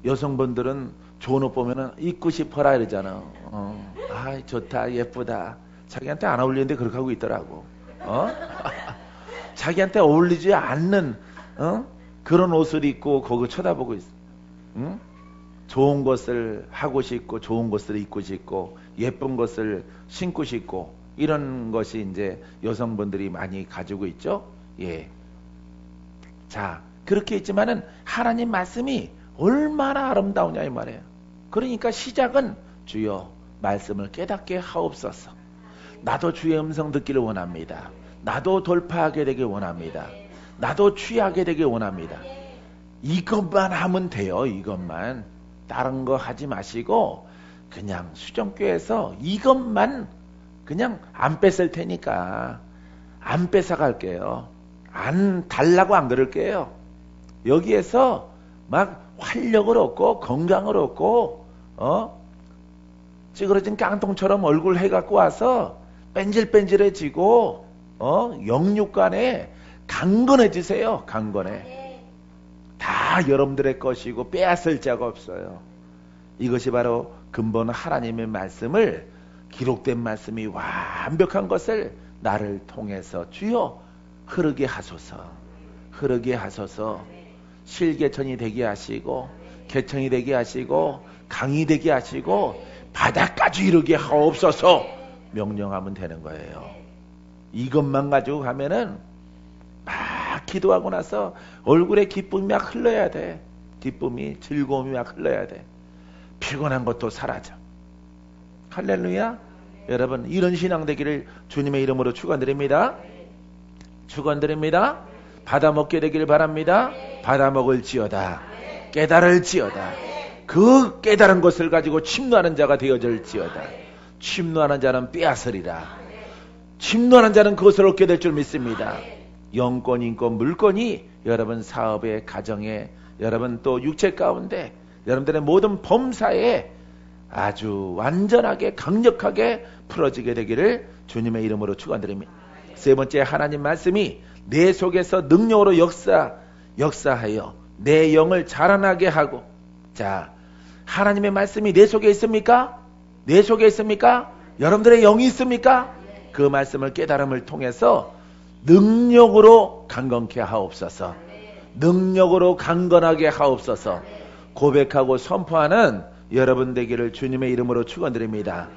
여성분들은 좋은 옷 보면은 입고 싶어라 이러잖아. 아 좋다 예쁘다. 자기한테 안 어울리는데 그렇게 하고 있더라고. 자기한테 어울리지 않는 그런 옷을 입고 거기 쳐다보고 있어. 좋은 것을 하고 싶고 좋은 것을 입고 싶고 예쁜 것을 신고 싶고 이런 것이 이제 여성분들이 많이 가지고 있죠. 예. 자, 그렇게 있지만은 하나님 말씀이 얼마나 아름다우냐 이 말이에요. 그러니까 시작은 주여 말씀을 깨닫게 하옵소서. 나도 주의 음성 듣기를 원합니다. 나도 돌파하게 되길 원합니다. 나도 취하게 되길 원합니다. 이것만 하면 돼요. 이것만. 다른 거 하지 마시고 그냥 수정교회에서 이것만 그냥 안 뺏을 테니까 안 뺏어갈게요. 안 달라고 안 그럴게요. 여기에서 막 활력을 얻고 건강을 얻고 찌그러진 깡통처럼 얼굴 해갖고 와서 뺀질뺀질해지고 영육간에 강건해지세요. 강건해. 다 여러분들의 것이고 빼앗을 자가 없어요. 이것이 바로 근본 하나님의 말씀을 기록된 말씀이 완벽한 것을 나를 통해서 주여 흐르게 하소서. 흐르게 하소서. 실개천이 되게 하시고 개천이 되게 하시고 강이 되게 하시고 바다까지 이르게 하옵소서 명령하면 되는 거예요. 이것만 가지고 가면은 막 기도하고 나서 얼굴에 기쁨이 막 흘러야 돼. 기쁨이 즐거움이 막 흘러야 돼. 피곤한 것도 사라져. 할렐루야. 여러분 이런 신앙 되기를 주님의 이름으로 축원드립니다. 축원드립니다. 받아 먹게 되기를 바랍니다. 받아 먹을지어다. 깨달을지어다. 그 깨달은 것을 가지고 침노하는 자가 되어질지어다. 침노하는 자는 빼앗으리라. 침노하는 자는 그것을 얻게 될 줄 믿습니다. 영권, 인권, 물권이 여러분 사업에, 가정에, 여러분 또 육체 가운데, 여러분들의 모든 범사에 아주 완전하게 강력하게 풀어지게 되기를 주님의 이름으로 축원드립니다. 세 번째, 하나님 말씀이 내 속에서 능력으로 역사하여 내 영을 자라나게 하고. 자, 하나님의 말씀이 내 속에 있습니까? 내 속에 있습니까? 여러분들의 영이 있습니까? 그 말씀을 깨달음을 통해서 능력으로 강건케 하옵소서. 능력으로 강건하게 하옵소서. 고백하고 선포하는 여러분 되기를 주님의 이름으로 축원드립니다.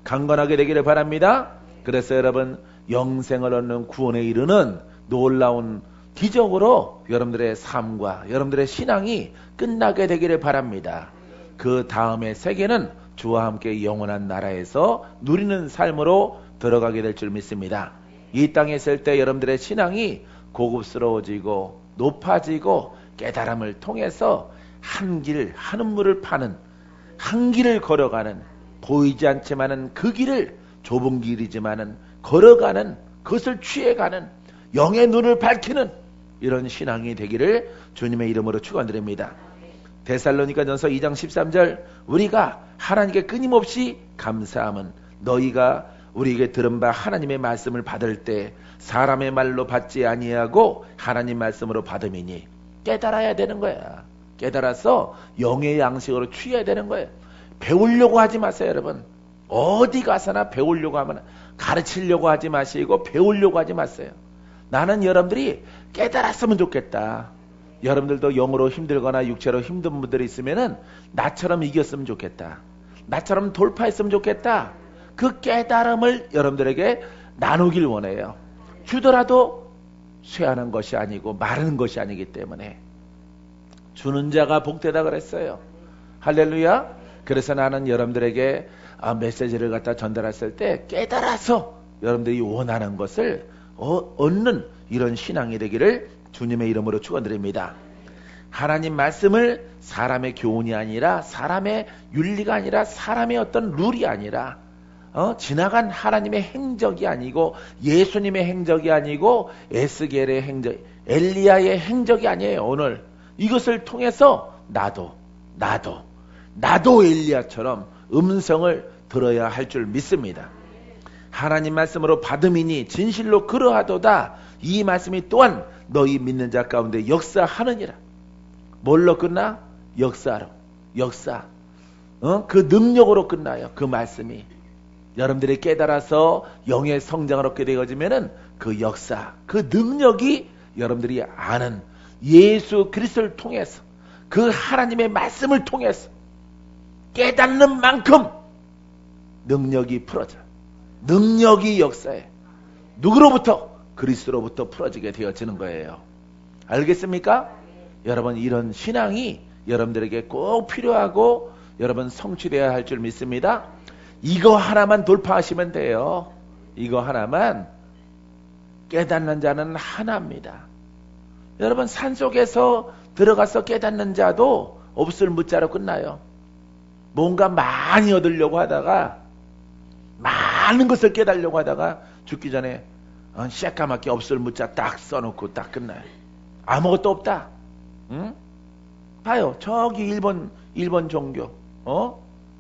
강건하게 되기를 바랍니다. 그래서 여러분 영생을 얻는 구원에 이르는 놀라운 기적으로 여러분들의 삶과 여러분들의 신앙이 끝나게 되기를 바랍니다. 그 다음의 세계는 주와 함께 영원한 나라에서 누리는 삶으로 들어가게 될 줄 믿습니다. 이 땅에 있을 때 여러분들의 신앙이 고급스러워지고 높아지고 깨달음을 통해서 한 길, 한 음물을 파는 한 길을 걸어가는 보이지 않지만은 그 길을 좁은 길이지만은 걸어가는 그것을 취해가는 영의 눈을 밝히는 이런 신앙이 되기를 주님의 이름으로 축원드립니다. 데살로니가전서 2장 13절 우리가 하나님께 끊임없이 감사함은 너희가 우리에게 들은 바 하나님의 말씀을 받을 때 사람의 말로 받지 아니하고 하나님 말씀으로 받음이니 깨달아야 되는 거야. 깨달아서 영의 양식으로 취해야 되는 거예요. 배우려고 하지 마세요, 여러분. 어디 가서나 배우려고 하면 가르치려고 하지 마시고 배우려고 하지 마세요. 나는 여러분들이 깨달았으면 좋겠다. 여러분들도 영으로 힘들거나 육체로 힘든 분들이 있으면은 나처럼 이겼으면 좋겠다. 나처럼 돌파했으면 좋겠다. 그 깨달음을 여러분들에게 나누길 원해요. 주더라도 쇠하는 것이 아니고 마르는 것이 아니기 때문에 주는 자가 복되다 그랬어요. 할렐루야. 그래서 나는 여러분들에게 메시지를 갖다 전달했을 때 깨달아서 여러분들이 원하는 것을 얻는 이런 신앙이 되기를 주님의 이름으로 축원드립니다. 하나님 말씀을 사람의 교훈이 아니라 사람의 윤리가 아니라 사람의 어떤 룰이 아니라 지나간 하나님의 행적이 아니고 예수님의 행적이 아니고 에스겔의 행적, 엘리야의 행적이 아니에요. 오늘 이것을 통해서 나도 엘리야처럼 음성을 들어야 할 줄 믿습니다. 하나님 말씀으로 받음이니 진실로 그러하도다. 이 말씀이 또한 너희 믿는 자 가운데 역사하느니라. 뭘로 끝나? 역사로. 역사. 그 능력으로 끝나요. 그 말씀이. 여러분들이 깨달아서 영의 성장을 얻게 되어지면은 그 역사, 그 능력이 여러분들이 아는 예수 그리스도를 통해서 그 하나님의 말씀을 통해서 깨닫는 만큼 능력이 풀어져요. 능력이 역사에 누구로부터? 그리스도로부터 풀어지게 되어지는 거예요. 알겠습니까? 여러분 이런 신앙이 여러분들에게 꼭 필요하고 여러분 성취되어야 할 줄 믿습니다. 이거 하나만 돌파하시면 돼요. 이거 하나만. 깨닫는 자는 하나입니다. 여러분 산속에서 들어가서 깨닫는 자도 없을 무자로 끝나요. 뭔가 많이 얻으려고 하다가 많은 것을 깨달으려고 하다가 죽기 전에 새까맣게 없을 무자 딱 써놓고 딱 끝나요. 아무것도 없다. 응? 봐요. 저기 일본 종교,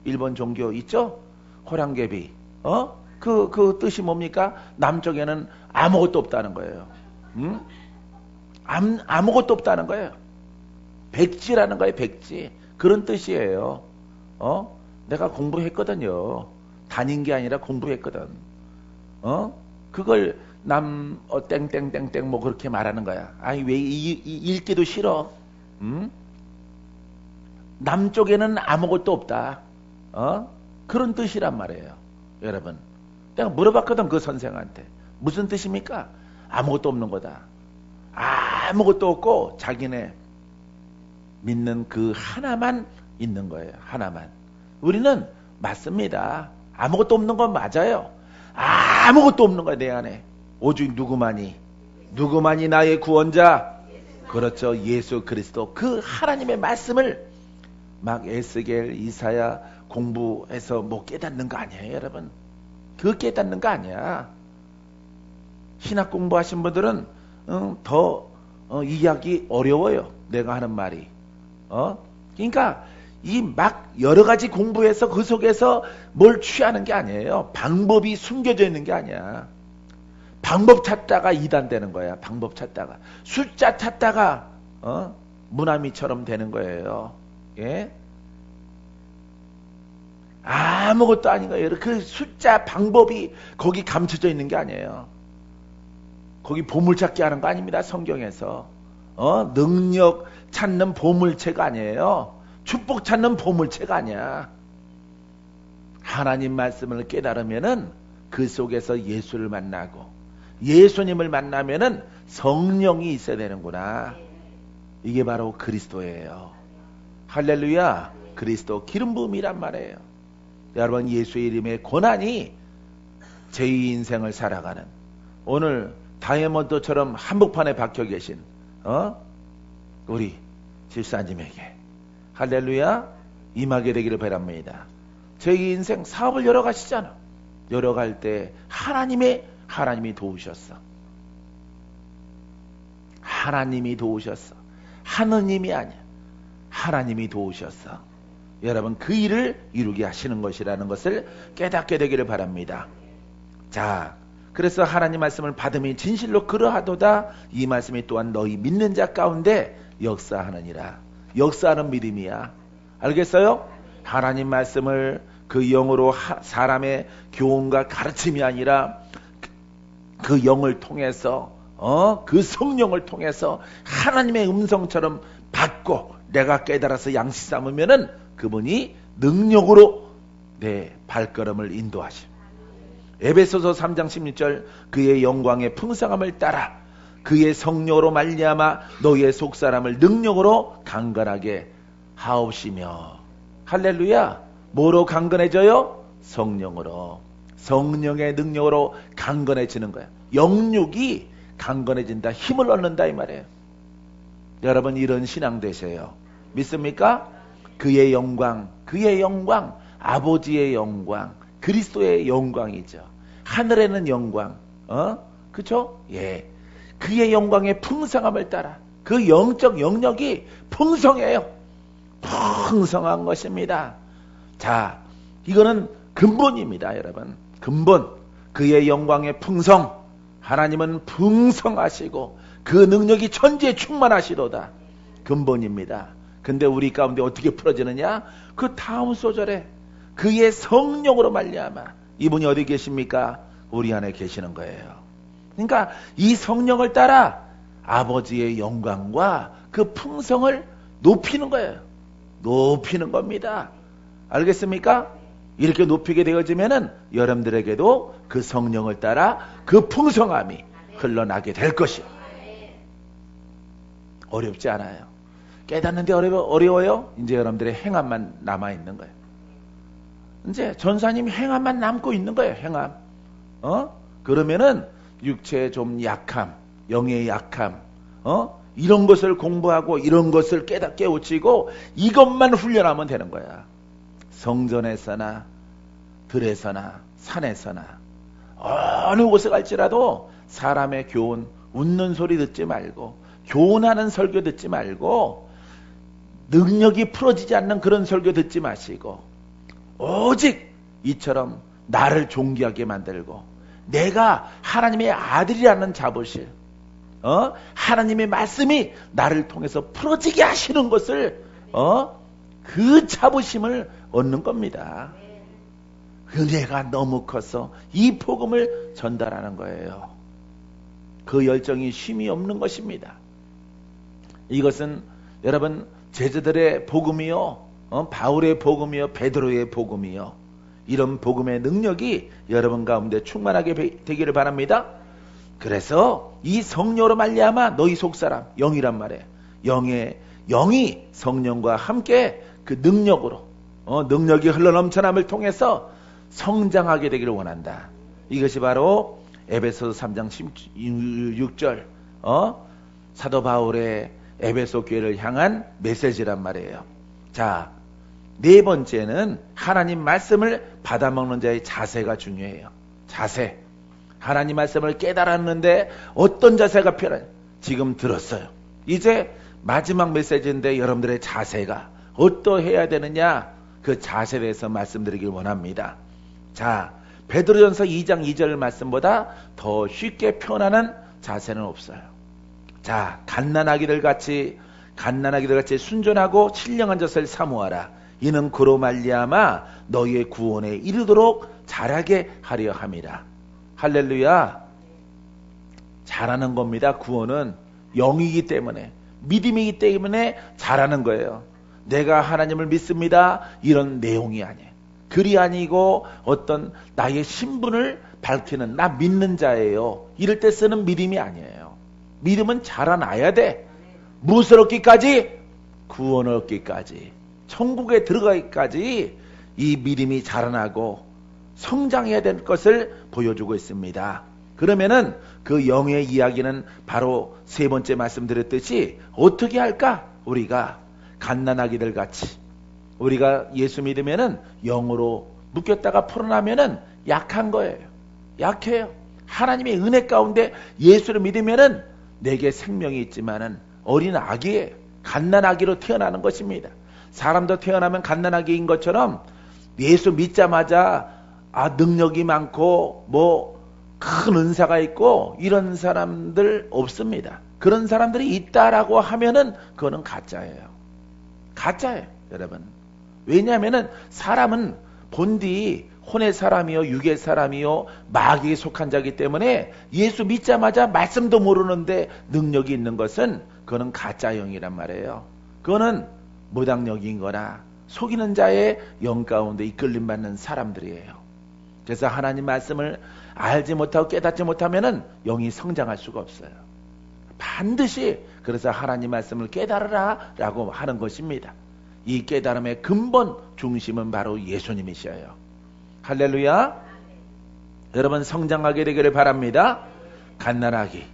일본 종교 있죠? 호랑개비, 그 뜻이 뭡니까? 남쪽에는 아무것도 없다는 거예요. 응? 아무것도 없다는 거예요. 백지라는 거예요. 백지. 그런 뜻이에요. 내가 공부했거든요. 다닌 게 아니라 공부했거든. 그걸 땡땡땡땡 뭐 그렇게 말하는 거야. 아니 왜 읽기도 싫어. 남쪽에는 아무것도 없다. 그런 뜻이란 말이에요. 여러분 내가 물어봤거든 그 선생한테. 무슨 뜻입니까? 아무것도 없는 거다. 아무것도 없고 자기네 믿는 그 하나만 있는 거예요. 하나만. 우리는 맞습니다. 아무것도 없는 건 맞아요. 아무것도 없는 거야 내 안에. 오직 누구만이 나의 구원자. 그렇죠. 예수 그리스도. 그 하나님의 말씀을 막 에스겔 이사야 공부해서 뭐 깨닫는 거 아니에요 여러분. 그 깨닫는 거 아니야. 신학 공부하신 분들은 더 이해하기 어려워요. 내가 하는 말이. 그러니까 이 막 여러 가지 공부해서 그 속에서 뭘 취하는 게 아니에요. 방법이 숨겨져 있는 게 아니야. 방법 찾다가 이단되는 거야. 방법 찾다가 숫자 찾다가 무나미처럼 되는 거예요. 예? 아무것도 아닌 거예요. 그 숫자 방법이 거기 감춰져 있는 게 아니에요. 거기 보물찾기 하는 거 아닙니다. 성경에서 능력 찾는 보물책 아니에요. 축복 찾는 보물책 아니야. 하나님 말씀을 깨달으면은 그 속에서 예수를 만나고 예수님을 만나면은 성령이 있어야 되는구나. 이게 바로 그리스도예요. 할렐루야. 그리스도 기름 부음이란 말이에요. 여러분 예수의 이름의 권한이 제 인생을 살아가는 오늘 다이아몬드처럼 한복판에 박혀 계신 우리 집사님에게 할렐루야 임하게 되기를 바랍니다. 제 인생 사업을 열어가시잖아. 열어갈 때 하나님이 도우셨어. 하나님이 도우셨어. 하느님이 아니야. 하나님이 도우셨어. 여러분 그 일을 이루게 하시는 것이라는 것을 깨닫게 되기를 바랍니다. 자, 그래서 하나님 말씀을 받음이 진실로 그러하도다. 이 말씀이 또한 너희 믿는 자 가운데 역사하느니라. 역사하는 믿음이야. 알겠어요? 하나님 말씀을 그 영으로 사람의 교훈과 가르침이 아니라 그 영을 통해서 그 성령을 통해서 하나님의 음성처럼 받고 내가 깨달아서 양식 삼으면은 그분이 능력으로 내 발걸음을 인도하심. 에베소서 3장 16절 그의 영광의 풍성함을 따라 그의 성령으로 말미암아 너희의 속사람을 능력으로 강건하게 하옵시며. 할렐루야. 뭐로 강건해져요? 성령으로. 성령의 능력으로 강건해지는 거야. 영육이 강건해진다. 힘을 얻는다 이 말이에요. 여러분 이런 신앙 되세요. 믿습니까? 그의 영광, 그의 영광, 아버지의 영광, 그리스도의 영광이죠. 하늘에는 영광, 그쵸? 예. 그의 영광의 풍성함을 따라 그 영적 영역이 풍성해요. 풍성한 것입니다. 자, 이거는 근본입니다, 여러분. 근본. 그의 영광의 풍성. 하나님은 풍성하시고 그 능력이 천지에 충만하시도다. 근본입니다. 근데 우리 가운데 어떻게 풀어지느냐? 그 다음 소절에 그의 성령으로 말미암아. 이분이 어디 계십니까? 우리 안에 계시는 거예요. 그러니까 이 성령을 따라 아버지의 영광과 그 풍성을 높이는 거예요. 높이는 겁니다. 알겠습니까? 이렇게 높이게 되어지면은 여러분들에게도 그 성령을 따라 그 풍성함이 흘러나게 될 것이요. 어렵지 않아요. 깨닫는데 어려워요? 이제 여러분들의 행함만 남아있는 거예요. 이제 전사님이 행함만 남고 있는 거예요. 행함. 그러면은 육체의 좀 약함, 영의 약함, 이런 것을 공부하고 이런 것을 깨우치고 이것만 훈련하면 되는 거야. 성전에서나 들에서나 산에서나 어느 곳에 갈지라도 사람의 교훈, 웃는 소리 듣지 말고 교훈하는 설교 듣지 말고 능력이 풀어지지 않는 그런 설교 듣지 마시고 오직 이처럼 나를 존귀하게 만들고 내가 하나님의 아들이라는 자부심, 하나님의 말씀이 나를 통해서 풀어지게 하시는 것을 그 자부심을 얻는 겁니다. 은혜가 너무 커서 이 복음을 전달하는 거예요. 그 열정이 쉼이 없는 것입니다. 이것은 여러분 제자들의 복음이요, 바울의 복음이요, 베드로의 복음이요, 이런 복음의 능력이 여러분 가운데 충만하게 되기를 바랍니다. 그래서 이 성령으로 말미암아 너희 속사람, 영이란 말이에요. 영이 성령과 함께 그 능력으로 능력이 흘러넘쳐남을 통해서 성장하게 되기를 원한다. 이것이 바로 에베소서 3장 16절 사도 바울의 에베소 교회를 향한 메시지란 말이에요. 자, 네 번째는 하나님 말씀을 받아먹는 자의 자세가 중요해요. 자세. 하나님 말씀을 깨달았는데 어떤 자세가 필요해요? 지금 들었어요. 이제 마지막 메시지인데 여러분들의 자세가 어떠해야 되느냐? 그 자세에 대해서 말씀드리길 원합니다. 자, 베드로전서 2장 2절 말씀보다 더 쉽게 표현하는 자세는 없어요. 자, 갓난아기들 같이 순전하고 신령한 젖을 사모하라. 이는 그로 말미암아 너희의 구원에 이르도록 자라게 하려 함이라. 할렐루야. 자라는 겁니다. 구원은 영이기 때문에, 믿음이기 때문에 자라는 거예요. 내가 하나님을 믿습니다, 이런 내용이 아니에요. 글이 아니고 어떤 나의 신분을 밝히는, 나 믿는 자예요, 이럴 때 쓰는 믿음이 아니에요. 믿음은 자라나야 돼. 무엇을 얻기까지? 구원을 얻기까지, 천국에 들어가기까지 이 믿음이 자라나고 성장해야 될 것을 보여주고 있습니다. 그러면은 그 영의 이야기는 바로 세 번째 말씀드렸듯이 어떻게 할까? 우리가 갓난아기들 같이, 우리가 예수 믿으면은 영으로 묶였다가 풀어나면은 약한 거예요. 약해요. 하나님의 은혜 가운데 예수를 믿으면은 내게 생명이 있지만은 어린 아기예요. 갓난아기로 태어나는 것입니다. 사람도 태어나면 갓난아기인 것처럼 예수 믿자마자 능력이 많고 큰 은사가 있고 이런 사람들 없습니다. 그런 사람들이 있다라고 하면은 그거는 가짜예요. 가짜예요, 여러분. 왜냐하면은 사람은 본디 혼의 사람이요, 육의 사람이요, 마귀에 속한 자이기 때문에 예수 믿자마자 말씀도 모르는데 능력이 있는 것은 그거는 가짜 영이란 말이에요. 그거는 무당력인 거나 속이는 자의 영 가운데 이끌림 받는 사람들이에요. 그래서 하나님 말씀을 알지 못하고 깨닫지 못하면은 영이 성장할 수가 없어요. 반드시 그래서 하나님 말씀을 깨달으라 라고 하는 것입니다. 이 깨달음의 근본 중심은 바로 예수님이셔요. 할렐루야. 여러분 성장하게 되기를 바랍니다. 갓난아기,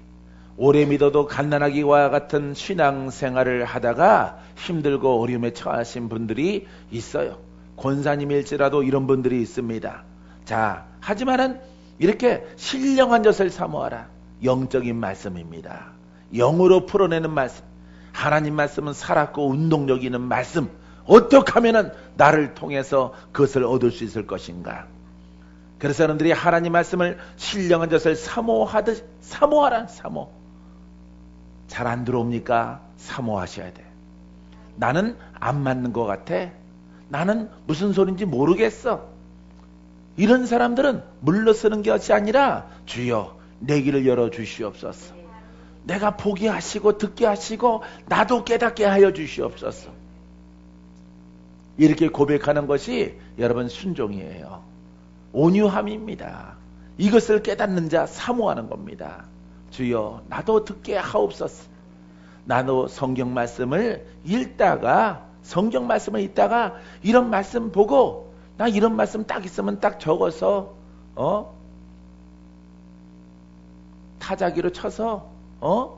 오래 믿어도 갓난아기와 같은 신앙생활을 하다가 힘들고 어려움에 처하신 분들이 있어요. 권사님일지라도 이런 분들이 있습니다. 자, 하지만은 이렇게 신령한 젖을 사모하라. 영적인 말씀입니다. 영으로 풀어내는 말씀. 하나님 말씀은 살았고 운동력 있는 말씀. 어떻게 하면은 나를 통해서 그것을 얻을 수 있을 것인가? 그래서 여러분들이 하나님 말씀을 신령한 젖을 사모하듯 사모하라. 사모. 잘 안 들어옵니까? 사모하셔야 돼. 나는 안 맞는 것 같아. 나는 무슨 소린지 모르겠어. 이런 사람들은 물러서는 것이 아니라 주여 내 길을 열어주시옵소서. 내가 보게 하시고 듣게 하시고 나도 깨닫게 하여 주시옵소서. 이렇게 고백하는 것이 여러분 순종이에요. 온유함입니다. 이것을 깨닫는 자 사모하는 겁니다. 주여 나도 듣게 하옵소서. 나도 성경 말씀을 읽다가 이런 말씀 보고 나 이런 말씀 딱 있으면 딱 적어서 타자기로 쳐서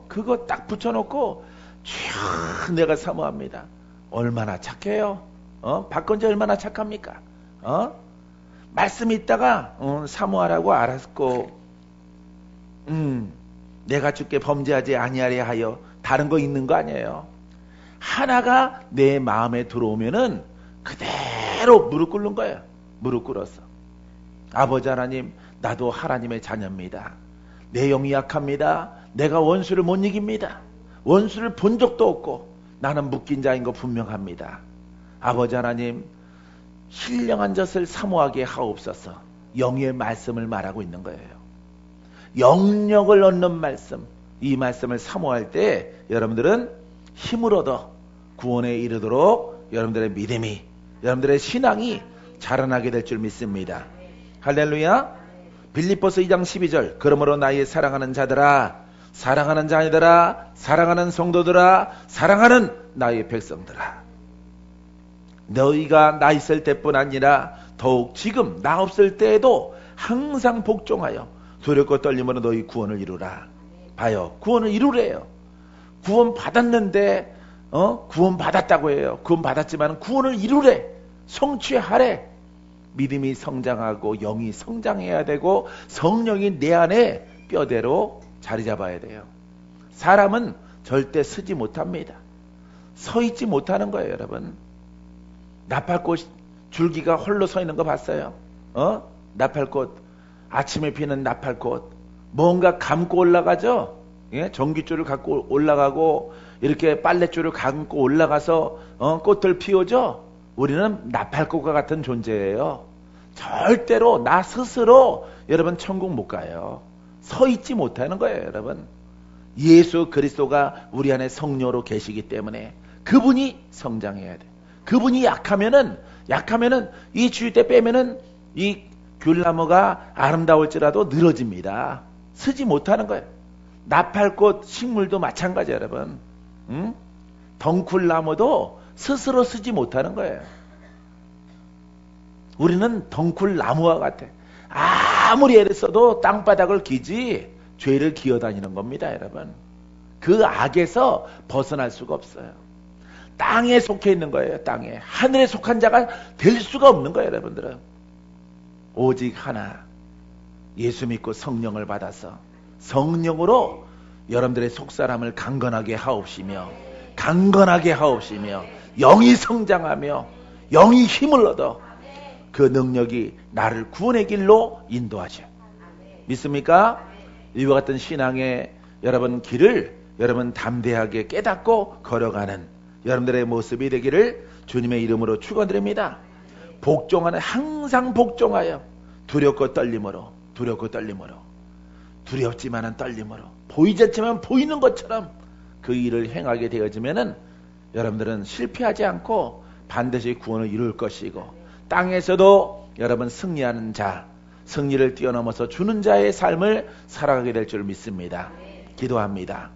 그거 딱 붙여놓고 쭉 내가 사모합니다. 얼마나 착해요. 박건지 얼마나 착합니까? 말씀이 있다가 사모하라고 알았고 내가 주께 범죄하지 아니하려 하여 다른 거 있는 거 아니에요. 하나가 내 마음에 들어오면은 그대로 무릎 꿇는 거예요. 무릎 꿇어서 아버지 하나님 나도 하나님의 자녀입니다. 내 영이 약합니다. 내가 원수를 못 이깁니다. 원수를 본 적도 없고 나는 묶인 자인 거 분명합니다. 아버지 하나님 신령한 젖을 사모하게 하옵소서. 영의 말씀을 말하고 있는 거예요. 영력을 얻는 말씀, 이 말씀을 사모할 때 여러분들은 힘을 얻어 구원에 이르도록 여러분들의 믿음이, 여러분들의 신앙이 자라나게 될 줄 믿습니다. 할렐루야. 빌립보서 2장 12절 그러므로 나의 사랑하는 자들아, 사랑하는 자녀들아, 사랑하는 성도들아, 사랑하는 나의 백성들아, 너희가 나 있을 때뿐 아니라 더욱 지금 나 없을 때에도 항상 복종하여 두렵고 떨림으로 너희 구원을 이루라. 봐요. 구원을 이루래요. 구원 받았는데 구원 받았다고 해요. 구원 받았지만 구원을 이루래. 성취하래. 믿음이 성장하고 영이 성장해야 되고 성령이 내 안에 뼈대로 자리 잡아야 돼요. 사람은 절대 서지 못합니다. 서 있지 못하는 거예요, 여러분. 나팔꽃 줄기가 홀로 서 있는 거 봤어요? 나팔꽃, 아침에 피는 나팔꽃, 뭔가 감고 올라가죠? 예? 전깃줄을 갖고 올라가고 이렇게 빨랫줄을 감고 올라가서 꽃을 피우죠? 우리는 나팔꽃과 같은 존재예요. 절대로 나 스스로 여러분 천국 못 가요. 서 있지 못하는 거예요, 여러분. 예수 그리스도가 우리 안에 성령으로 계시기 때문에 그분이 성장해야 돼. 그분이 약하면은 이 주일 때 빼면은 이 귤나무가 아름다울지라도 늘어집니다. 서지 못하는 거예요. 나팔꽃 식물도 마찬가지예요, 여러분. 덩쿨나무도 스스로 서지 못하는 거예요. 우리는 덩쿨나무와 같아. 아무리 애를 써도 땅바닥을 기지 죄를 기어다니는 겁니다, 여러분. 그 악에서 벗어날 수가 없어요. 땅에 속해 있는 거예요, 땅에. 하늘에 속한 자가 될 수가 없는 거예요, 여러분들은. 오직 하나, 예수 믿고 성령을 받아서 성령으로 여러분들의 속사람을 강건하게 하옵시며 영이 성장하며 영이 힘을 얻어 그 능력이 나를 구원의 길로 인도하죠. 믿습니까? 이와 같은 신앙의 여러분 길을 여러분 담대하게 깨닫고 걸어가는 여러분들의 모습이 되기를 주님의 이름으로 축원드립니다. 복종하는, 항상 복종하여 두렵고 떨림으로 두렵지만은 떨림으로 보이지 않지만 보이는 것처럼 그 일을 행하게 되어지면은 여러분들은 실패하지 않고 반드시 구원을 이룰 것이고 땅에서도 여러분 승리하는 자, 승리를 뛰어넘어서 주는 자의 삶을 살아가게 될 줄 믿습니다. 기도합니다.